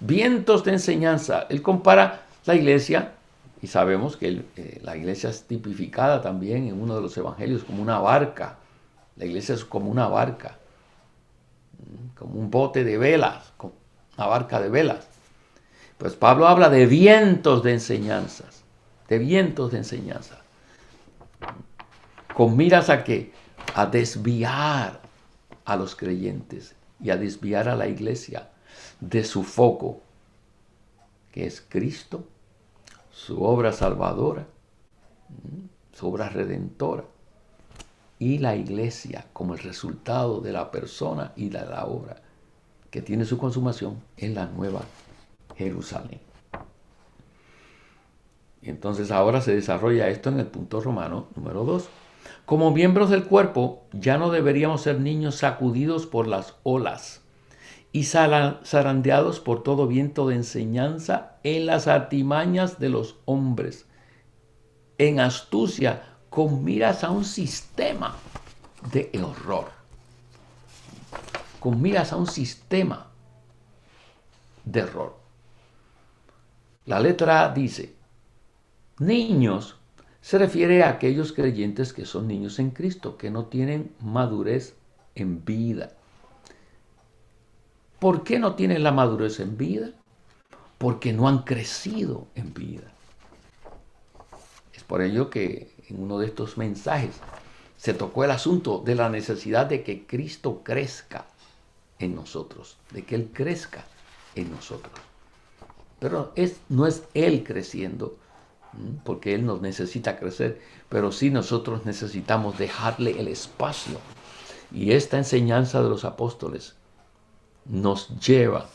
Vientos de enseñanza. Él compara la iglesia, y sabemos que la iglesia es tipificada también en uno de los evangelios como una barca. La iglesia es como una barca, como un bote de velas, como una barca de velas. Pues Pablo habla de vientos de enseñanzas, de vientos de enseñanza. ¿Con miras a qué? A desviar a los creyentes y a desviar a la iglesia de su foco, que es Cristo, su obra salvadora, su obra redentora, y la iglesia como el resultado de la persona y de la obra que tiene su consumación en la nueva Jerusalén. Y entonces ahora se desarrolla esto en el punto romano número 2. Como miembros del cuerpo, ya no deberíamos ser niños sacudidos por las olas y zarandeados por todo viento de enseñanza en las artimañas de los hombres, en astucia, con miras a un sistema de error, con miras a un sistema de error. La letra A dice, niños se refiere a aquellos creyentes que son niños en Cristo, que no tienen madurez en vida. ¿Por qué no tienen la madurez en vida? Porque no han crecido en vida. Por ello que en uno de estos mensajes se tocó el asunto de la necesidad de que Cristo crezca en nosotros, de que Él crezca en nosotros. Pero no es Él creciendo, porque Él nos necesita crecer, pero sí nosotros necesitamos dejarle el espacio. Y esta enseñanza de los apóstoles nos lleva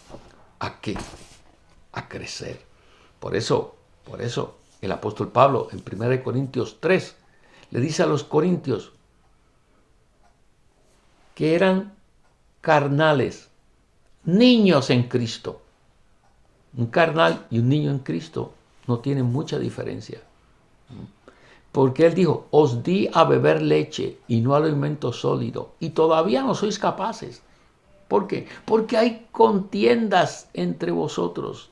¿a qué? A crecer. Por eso el apóstol Pablo en 1 Corintios 3 le dice a los corintios que eran carnales, niños en Cristo. Un carnal y un niño en Cristo no tienen mucha diferencia. Porque él dijo, os di a beber leche y no alimento sólido, y todavía no sois capaces. ¿Por qué? Porque hay contiendas entre vosotros.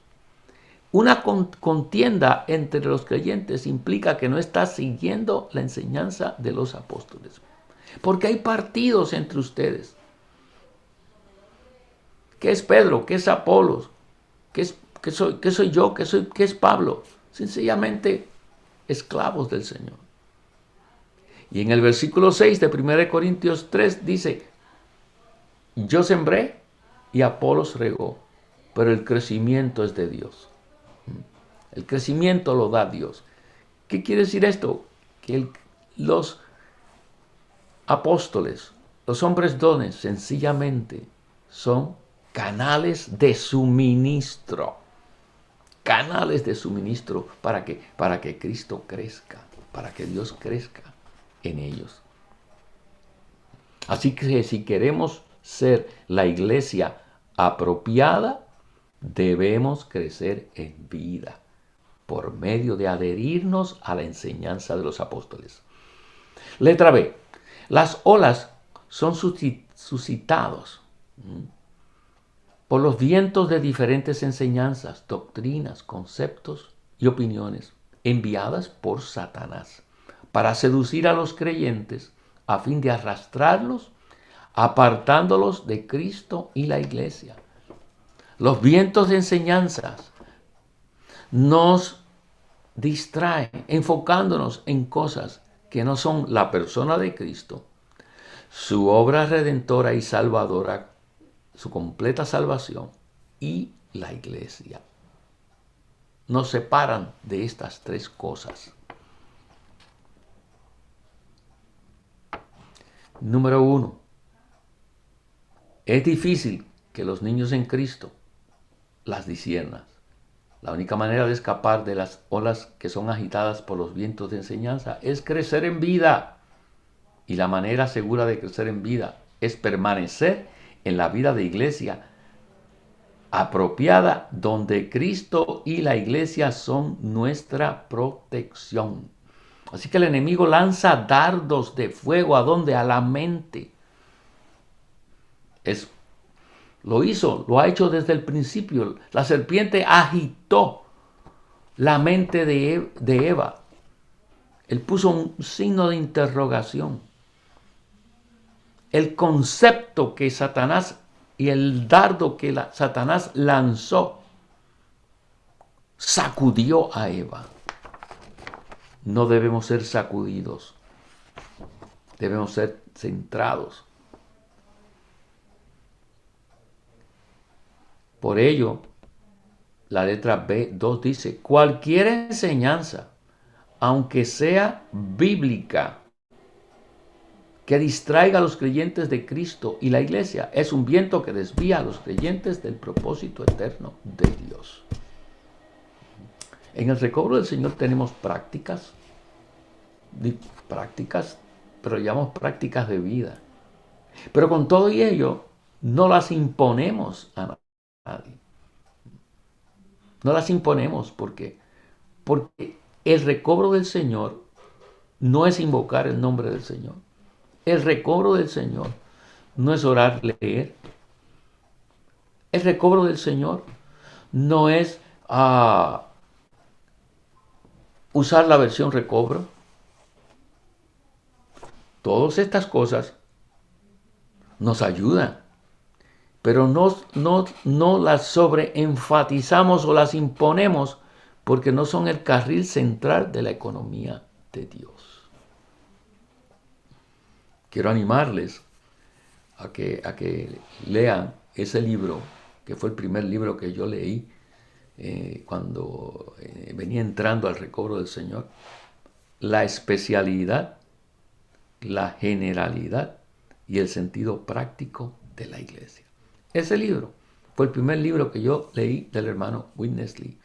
Una contienda entre los creyentes implica que no estás siguiendo la enseñanza de los apóstoles. Porque hay partidos entre ustedes. ¿Qué es Pedro? ¿Qué es Apolos? ¿Qué soy yo? ¿Qué es Pablo? Sencillamente esclavos del Señor. Y en el versículo 6 de 1 Corintios 3 dice, yo sembré y Apolos regó, pero el crecimiento es de Dios. El crecimiento lo da Dios. ¿Qué quiere decir esto? Que los apóstoles, los hombres dones, sencillamente son canales de suministro. Canales de suministro para que Cristo crezca, para que Dios crezca en ellos. Así que si queremos ser la iglesia apropiada, debemos crecer en vida por medio de adherirnos a la enseñanza de los apóstoles. Letra B. Las olas son suscitados por los vientos de diferentes enseñanzas, doctrinas, conceptos y opiniones enviadas por Satanás para seducir a los creyentes a fin de arrastrarlos, apartándolos de Cristo y la iglesia. Los vientos de enseñanzas nos distraen, enfocándonos en cosas que no son la persona de Cristo, su obra redentora y salvadora, su completa salvación y la iglesia. Nos separan de estas tres cosas. Número 1. Es difícil que los niños en Cristo las disciernan. La única manera de escapar de las olas que son agitadas por los vientos de enseñanza es crecer en vida. Y la manera segura de crecer en vida es permanecer en la vida de iglesia apropiada, donde Cristo y la iglesia son nuestra protección. Así que el enemigo lanza dardos de fuego ¿a dónde? A la mente. Lo ha hecho desde el principio. La serpiente agitó la mente de Eva. Él puso un signo de interrogación. El concepto que Satanás y el dardo que Satanás lanzó sacudió a Eva. No debemos ser sacudidos. Debemos ser centrados. Por ello, la letra B2 dice, cualquier enseñanza, aunque sea bíblica, que distraiga a los creyentes de Cristo y la iglesia, es un viento que desvía a los creyentes del propósito eterno de Dios. En el recobro del Señor tenemos prácticas, pero llamamos prácticas de vida. Pero con todo y ello, no las imponemos a nadie. No las imponemos porque el recobro del Señor no es invocar el nombre del Señor. El recobro del Señor no es orar, leer. El recobro del Señor no es usar la versión recobro. Todas estas cosas nos ayudan, pero no las sobreenfatizamos o las imponemos porque no son el carril central de la economía de Dios. Quiero animarles a que lean ese libro, que fue el primer libro que yo leí cuando venía entrando al recobro del Señor. La especialidad, la generalidad y el sentido práctico de la iglesia. Ese libro fue el primer libro que yo leí del hermano Witness Lee.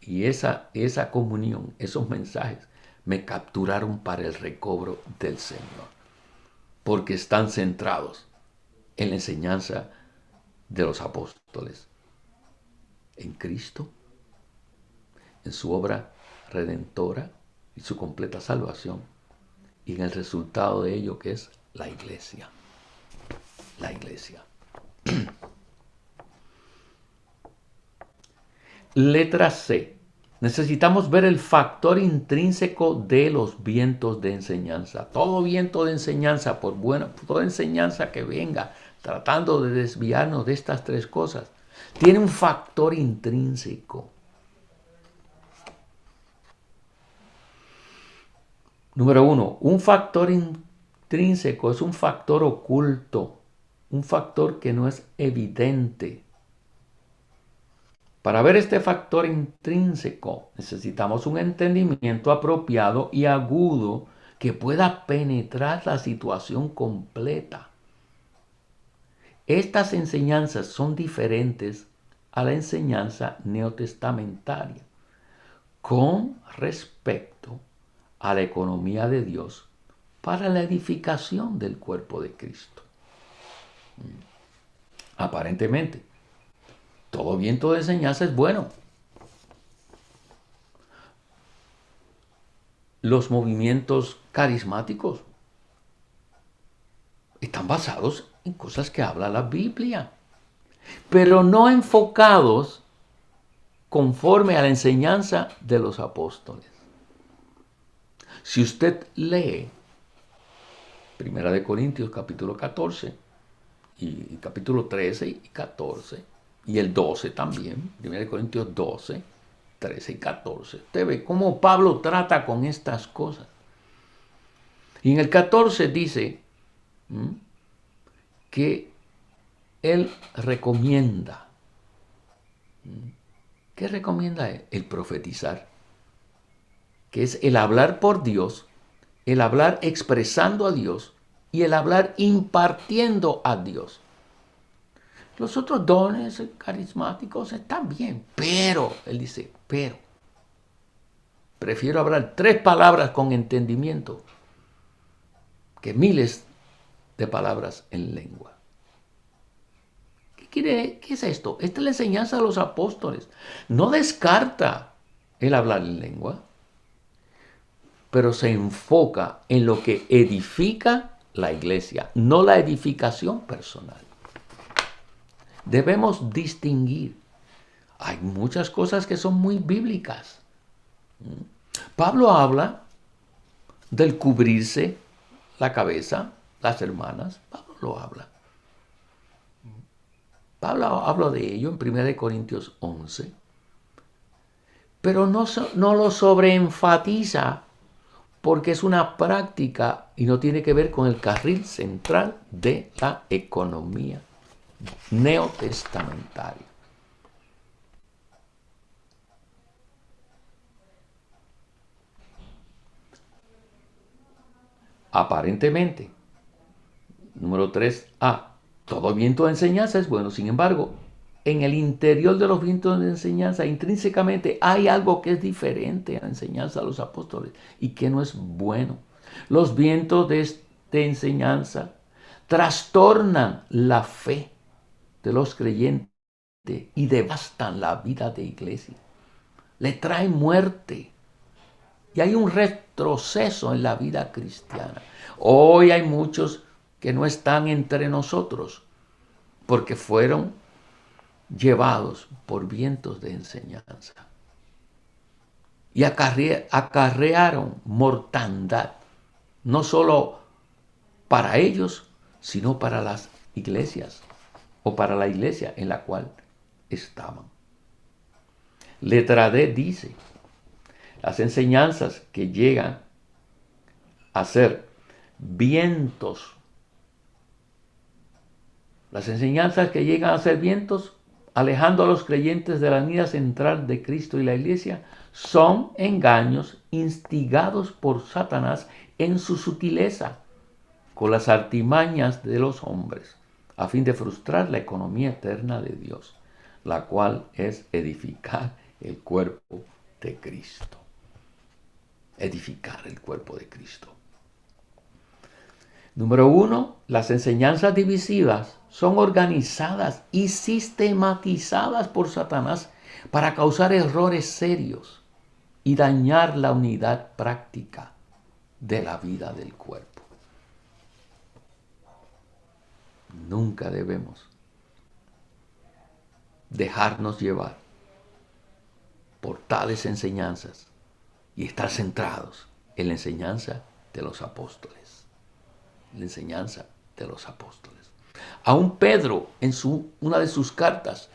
Y esa comunión, esos mensajes, me capturaron para el recobro del Señor. Porque están centrados en la enseñanza de los apóstoles. En Cristo, en su obra redentora y su completa salvación. Y en el resultado de ello que es la iglesia. La iglesia. Letra C. Necesitamos ver el factor intrínseco de los vientos de enseñanza. Todo viento de enseñanza, por buena, toda enseñanza que venga, tratando de desviarnos de estas tres cosas, tiene un factor intrínseco. Número 1, un factor intrínseco es un factor oculto, un factor que no es evidente. Para ver este factor intrínseco necesitamos un entendimiento apropiado y agudo que pueda penetrar la situación completa. Estas enseñanzas son diferentes a la enseñanza neotestamentaria con respecto a la economía de Dios para la edificación del cuerpo de Cristo. Aparentemente, todo viento de enseñanza es bueno. Los movimientos carismáticos están basados en cosas que habla la Biblia, pero no enfocados conforme a la enseñanza de los apóstoles. Si usted lee 1 Corintios capítulo 14 y capítulo 13 y 14 y el 12 también, 1 Corintios 12, 13 y 14, usted ve cómo Pablo trata con estas cosas. Y en el 14 dice que él recomienda. ¿Qué recomienda él? El profetizar, que es el hablar por Dios, el hablar expresando a Dios y el hablar impartiendo a Dios. Los otros dones carismáticos están bien, pero, él dice, pero, prefiero hablar 3 palabras con entendimiento que miles de palabras en lengua. ¿Qué es esto? Esta es la enseñanza de los apóstoles. No descarta el hablar en lengua, pero se enfoca en lo que edifica la iglesia, no la edificación personal. Debemos distinguir. Hay muchas cosas que son muy bíblicas. Pablo habla del cubrirse la cabeza, las hermanas. Pablo lo habla. Pablo habla de ello en 1 Corintios 11. Pero no lo sobreenfatiza porque es una práctica y no tiene que ver con el carril central de la economía neotestamentaria. Aparentemente, número 3a, todo viento de enseñanza es bueno. Sin embargo, en el interior de los vientos de enseñanza, intrínsecamente hay algo que es diferente a la enseñanza de los apóstoles y que no es bueno. Los vientos de enseñanza trastornan la fe de los creyentes y devastan la vida de iglesia. Le traen muerte. Y hay un retroceso en la vida cristiana. Hoy hay muchos que no están entre nosotros porque fueron llevados por vientos de enseñanza. Y acarrearon mortandad, no solo para ellos, sino para las iglesias o para la iglesia en la cual estaban. Letra D dice, Las enseñanzas que llegan a ser vientos. Las enseñanzas que llegan a ser vientos, alejando a los creyentes de la línea central de Cristo y la Iglesia, son engaños instigados por Satanás en su sutileza, con las artimañas de los hombres, a fin de frustrar la economía eterna de Dios, la cual es edificar el cuerpo de Cristo. Edificar el cuerpo de Cristo. Número 1, las enseñanzas divisivas son organizadas y sistematizadas por Satanás para causar errores serios y dañar la unidad práctica de la vida del cuerpo. Nunca debemos dejarnos llevar por tales enseñanzas y estar centrados en la enseñanza de los apóstoles. La enseñanza de los apóstoles. Aún Pedro, en una de sus cartas,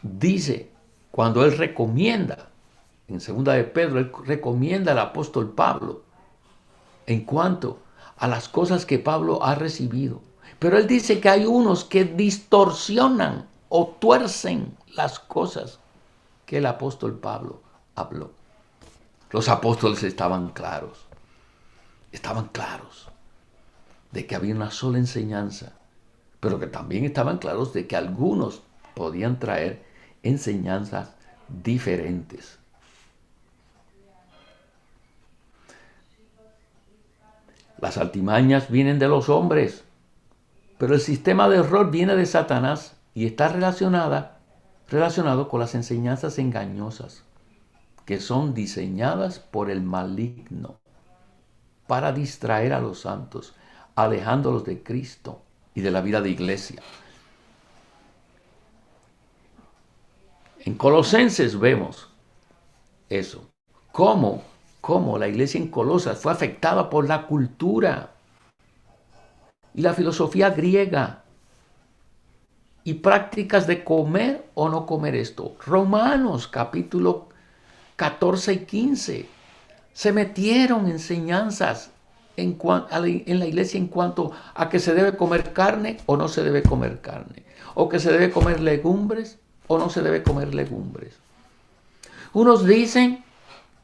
dice, cuando él recomienda, en segunda de Pedro, él recomienda al apóstol Pablo en cuanto a las cosas que Pablo ha recibido. Pero él dice que hay unos que distorsionan o tuercen las cosas que el apóstol Pablo habló. Los apóstoles estaban claros de que había una sola enseñanza, pero que también estaban claros de que algunos podían traer enseñanzas diferentes. Las artimañas vienen de los hombres, pero el sistema de error viene de Satanás y está relacionado con las enseñanzas engañosas que son diseñadas por el maligno para distraer a los santos, alejándolos de Cristo y de la vida de iglesia. En Colosenses vemos eso. Cómo la iglesia en Colosas fue afectada por la cultura y la filosofía griega y prácticas de comer o no comer esto. Romanos capítulo 14 y 15 se metieron enseñanzas en la iglesia en cuanto a que se debe comer carne o no se debe comer carne, o que se debe comer legumbres o no se debe comer legumbres. Unos dicen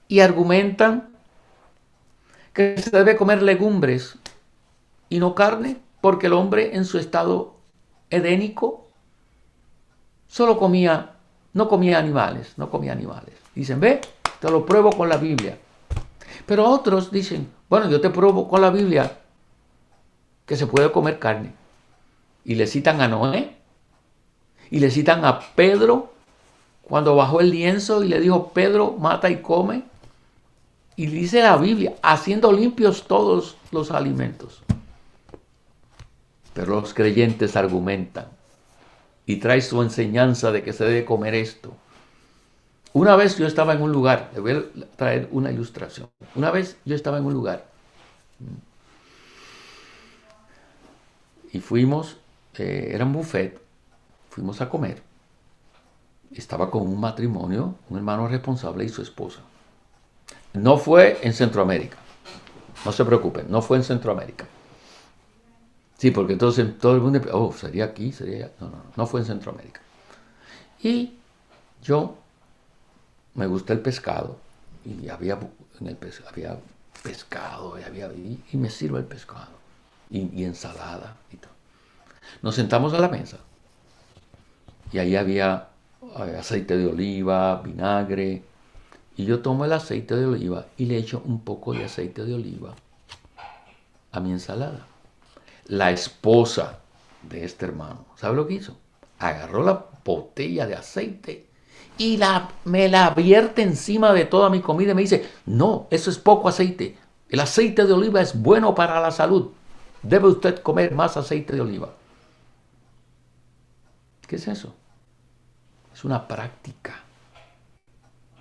y argumentan que se debe comer legumbres y no carne, porque el hombre en su estado edénico no comía animales. Dicen, ve, te lo pruebo con la Biblia. Pero otros dicen, bueno, yo te pruebo con la Biblia que se puede comer carne. Y le citan a Noé, y le citan a Pedro, cuando bajó el lienzo y le dijo, Pedro, mata y come. Y dice la Biblia, haciendo limpios todos los alimentos. Pero los creyentes argumentan y traen su enseñanza de que se debe comer esto. Una vez yo estaba en un lugar, le voy a traer una ilustración. Una vez yo estaba en un lugar y fuimos, era un buffet, fuimos a comer. Estaba con un matrimonio, un hermano responsable y su esposa. No fue en Centroamérica, no se preocupen, no fue en Centroamérica. Sí, porque entonces todo el mundo, sería aquí, sería allá. No fue en Centroamérica. Y yo me gusta el pescado y había pescado y me sirve el pescado y ensalada y todo. Nos sentamos a la mesa y ahí había aceite de oliva, vinagre, y yo tomo el aceite de oliva y le echo un poco de aceite de oliva a mi ensalada. La esposa de este hermano, ¿sabe lo que hizo? Agarró la botella de aceite y me la vierte encima de toda mi comida y me dice, no, eso es poco aceite. El aceite de oliva es bueno para la salud. Debe usted comer más aceite de oliva. ¿Qué es eso? Es una práctica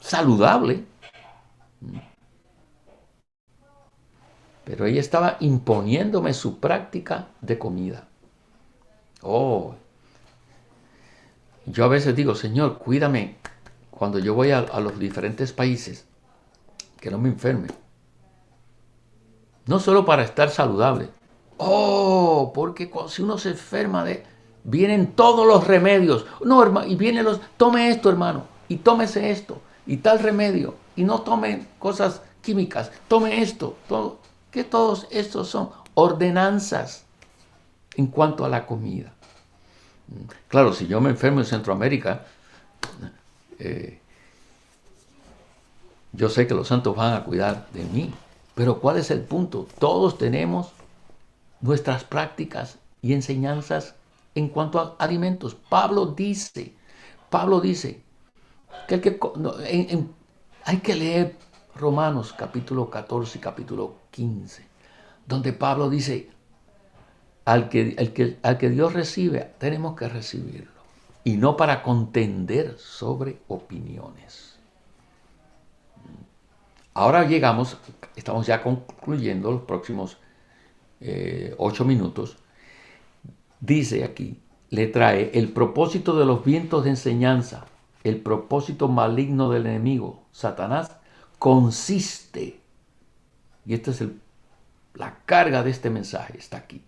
saludable. Pero ella estaba imponiéndome su práctica de comida. Yo a veces digo, Señor, cuídame cuando yo voy a los diferentes países que no me enferme. No solo para estar saludable. Oh, porque si uno se enferma vienen todos los remedios. No, hermano, y vienen tome esto, hermano, y tómese esto, y tal remedio, y no tome cosas químicas, tome esto, todo. Que todos estos son ordenanzas en cuanto a la comida. Claro, si yo me enfermo en Centroamérica, yo sé que los santos van a cuidar de mí. Pero ¿cuál es el punto? Todos tenemos nuestras prácticas y enseñanzas en cuanto a alimentos. Pablo dice que, hay que leer Romanos capítulo 14 y capítulo 15, donde Pablo dice, al que Dios recibe, tenemos que recibirlo. Y no para contender sobre opiniones. Ahora estamos ya concluyendo los próximos 8 minutos. Dice aquí, le trae el propósito de los vientos de enseñanza, el propósito maligno del enemigo, Satanás, consiste, y esta es la carga de este mensaje, está aquí,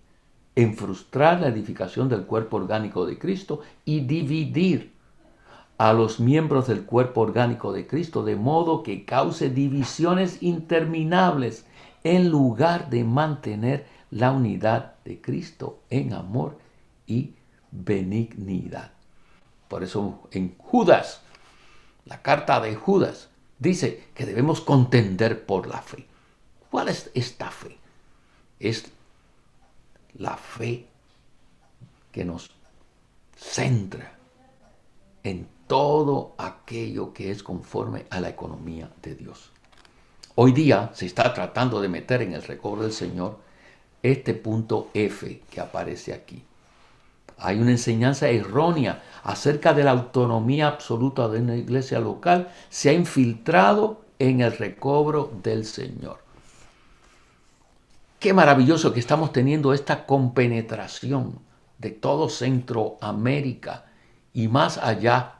en frustrar la edificación del cuerpo orgánico de Cristo y dividir a los miembros del cuerpo orgánico de Cristo, de modo que cause divisiones interminables en lugar de mantener la unidad de Cristo en amor y benignidad. Por eso en Judas, la carta de Judas, dice que debemos contender por la fe. ¿Cuál es esta fe? Es la fe que nos centra en todo aquello que es conforme a la economía de Dios. Hoy día se está tratando de meter en el recobro del Señor este punto F que aparece aquí. Hay una enseñanza errónea acerca de la autonomía absoluta de una iglesia local. Se ha infiltrado en el recobro del Señor. Qué maravilloso que estamos teniendo esta compenetración de todo Centroamérica y más allá.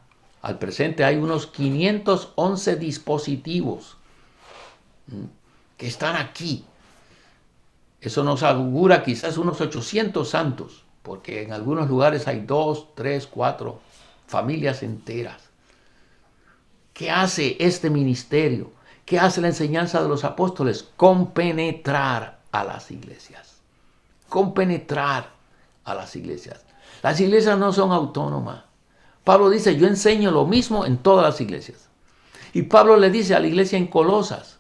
Al presente hay unos 511 dispositivos que están aquí. Eso nos augura quizás unos 800 santos, porque en algunos lugares hay 2, 3, 4 familias enteras. ¿Qué hace este ministerio? ¿Qué hace la enseñanza de los apóstoles? Compenetrar a las iglesias. Compenetrar a las iglesias. Las iglesias no son autónomas. Pablo dice, yo enseño lo mismo en todas las iglesias. Y Pablo le dice a la iglesia en Colosas,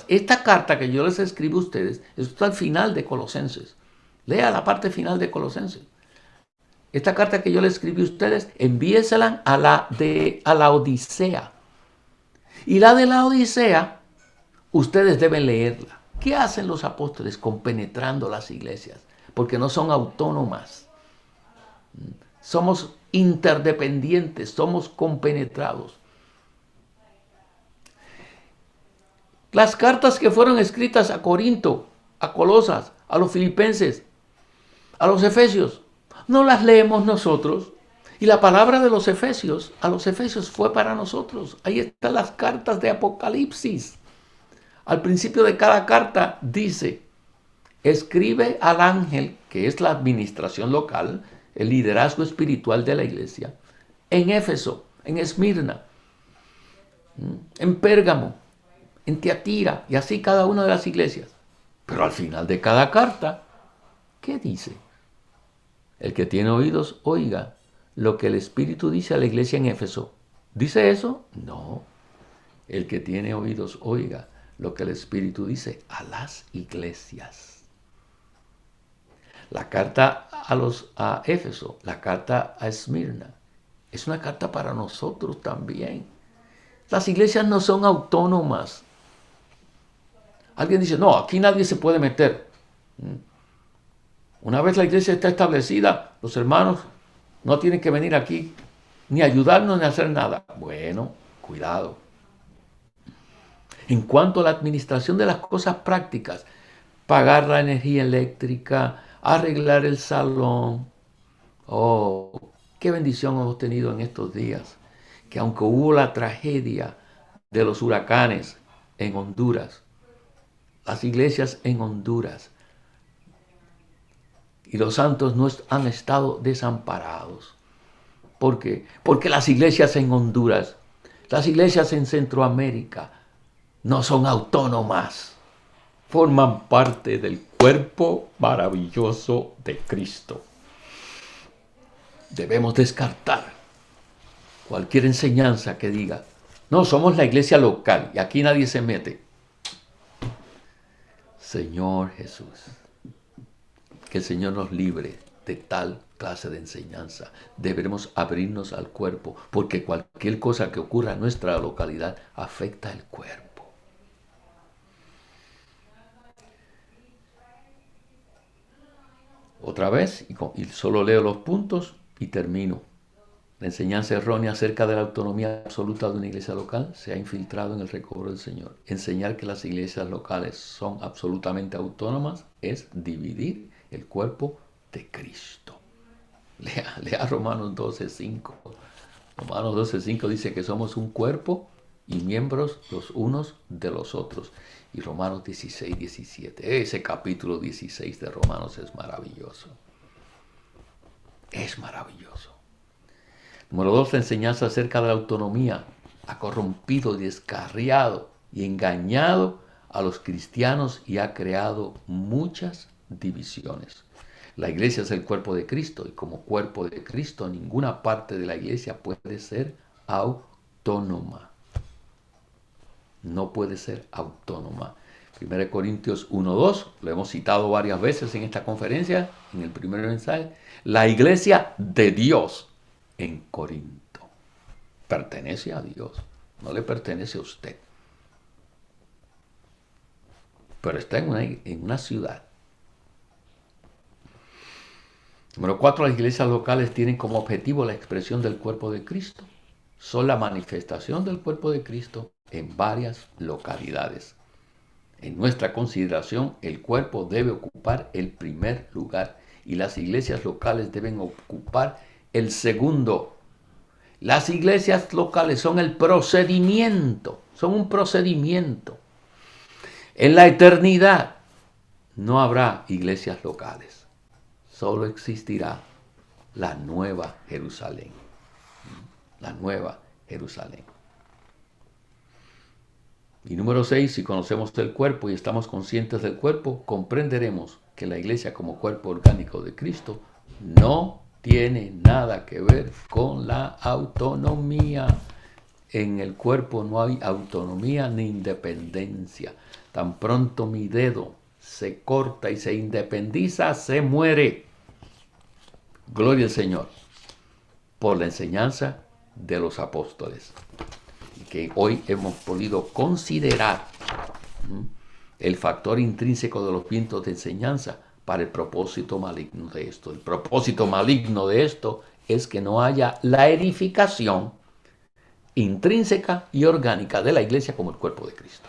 esta carta que yo les escribo a ustedes, está al final de Colosenses. Lea la parte final de Colosenses. Esta carta que yo les escribí a ustedes, envíesela a la Odisea. Y la de la Odisea, ustedes deben leerla. ¿Qué hacen los apóstoles compenetrando las iglesias? Porque no son autónomas. Somos interdependientes, somos compenetrados. Las cartas que fueron escritas a Corinto, a Colosas, a los Filipenses, a los Efesios, no las leemos nosotros. Y la palabra de los Efesios, a los Efesios fue para nosotros. Ahí están las cartas de Apocalipsis. Al principio de cada carta dice, escribe al ángel, que es la administración local, el liderazgo espiritual de la iglesia, en Éfeso, en Esmirna, en Pérgamo, en Tiatira, y así cada una de las iglesias. Pero al final de cada carta, ¿qué dice? El que tiene oídos, oiga lo que el Espíritu dice a la iglesia en Éfeso. ¿Dice eso? No. El que tiene oídos, oiga lo que el Espíritu dice a las iglesias. La carta a Éfeso, la carta a Esmirna, es una carta para nosotros también. Las iglesias no son autónomas. Alguien dice, no, aquí nadie se puede meter. Una vez la iglesia está establecida, los hermanos no tienen que venir aquí ni ayudarnos ni hacer nada. Bueno, cuidado. En cuanto a la administración de las cosas prácticas, pagar la energía eléctrica, arreglar el salón. Oh, qué bendición hemos tenido en estos días. Que aunque hubo la tragedia de los huracanes en Honduras, las iglesias en Honduras y los santos no han estado desamparados. ¿Por qué? Porque las iglesias en Honduras, las iglesias en Centroamérica no son autónomas, forman parte del cuerpo maravilloso de Cristo. Debemos descartar cualquier enseñanza que diga, no, somos la iglesia local y aquí nadie se mete. Señor Jesús, que el Señor nos libre de tal clase de enseñanza. Deberemos abrirnos al cuerpo, porque cualquier cosa que ocurra en nuestra localidad afecta el cuerpo. Otra vez, y solo leo los puntos y termino. La enseñanza errónea acerca de la autonomía absoluta de una iglesia local se ha infiltrado en el recobro del Señor. Enseñar que las iglesias locales son absolutamente autónomas es dividir el cuerpo de Cristo. Lea Romanos 12:5. Romanos 12:5 dice que somos un cuerpo y miembros los unos de los otros. Y Romanos 16:17. Ese capítulo 16 de Romanos es maravilloso. Es maravilloso. Número 2, la enseñanza acerca de la autonomía ha corrompido, descarriado y engañado a los cristianos y ha creado muchas divisiones. La iglesia es el cuerpo de Cristo y como cuerpo de Cristo ninguna parte de la iglesia puede ser autónoma. No puede ser autónoma. 1 Corintios 1:2, lo hemos citado varias veces en esta conferencia, en el primer mensaje. La iglesia de Dios en Corinto pertenece a Dios, no le pertenece a usted. Pero está en una ciudad. Número 4, las iglesias locales tienen como objetivo la expresión del cuerpo de Cristo. Son la manifestación del cuerpo de Cristo en varias localidades. En nuestra consideración, el cuerpo debe ocupar el primer lugar y las iglesias locales deben ocupar el segundo. Las iglesias locales son el procedimiento, son un procedimiento. En la eternidad no habrá iglesias locales, solo existirá la nueva Jerusalén. La nueva Jerusalén. Y número 6, si conocemos el cuerpo y estamos conscientes del cuerpo, comprenderemos que la iglesia como cuerpo orgánico de Cristo no tiene nada que ver con la autonomía. En el cuerpo no hay autonomía ni independencia. Tan pronto mi dedo se corta y se independiza, se muere. Gloria al Señor por la enseñanza de los apóstoles, que hoy hemos podido considerar el factor intrínseco de los vientos de enseñanza para el propósito maligno de esto. El propósito maligno de esto es que no haya la edificación intrínseca y orgánica de la iglesia como el cuerpo de Cristo.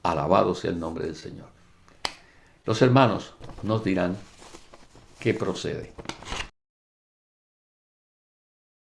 Alabado sea el nombre del Señor. Los hermanos nos dirán qué procede.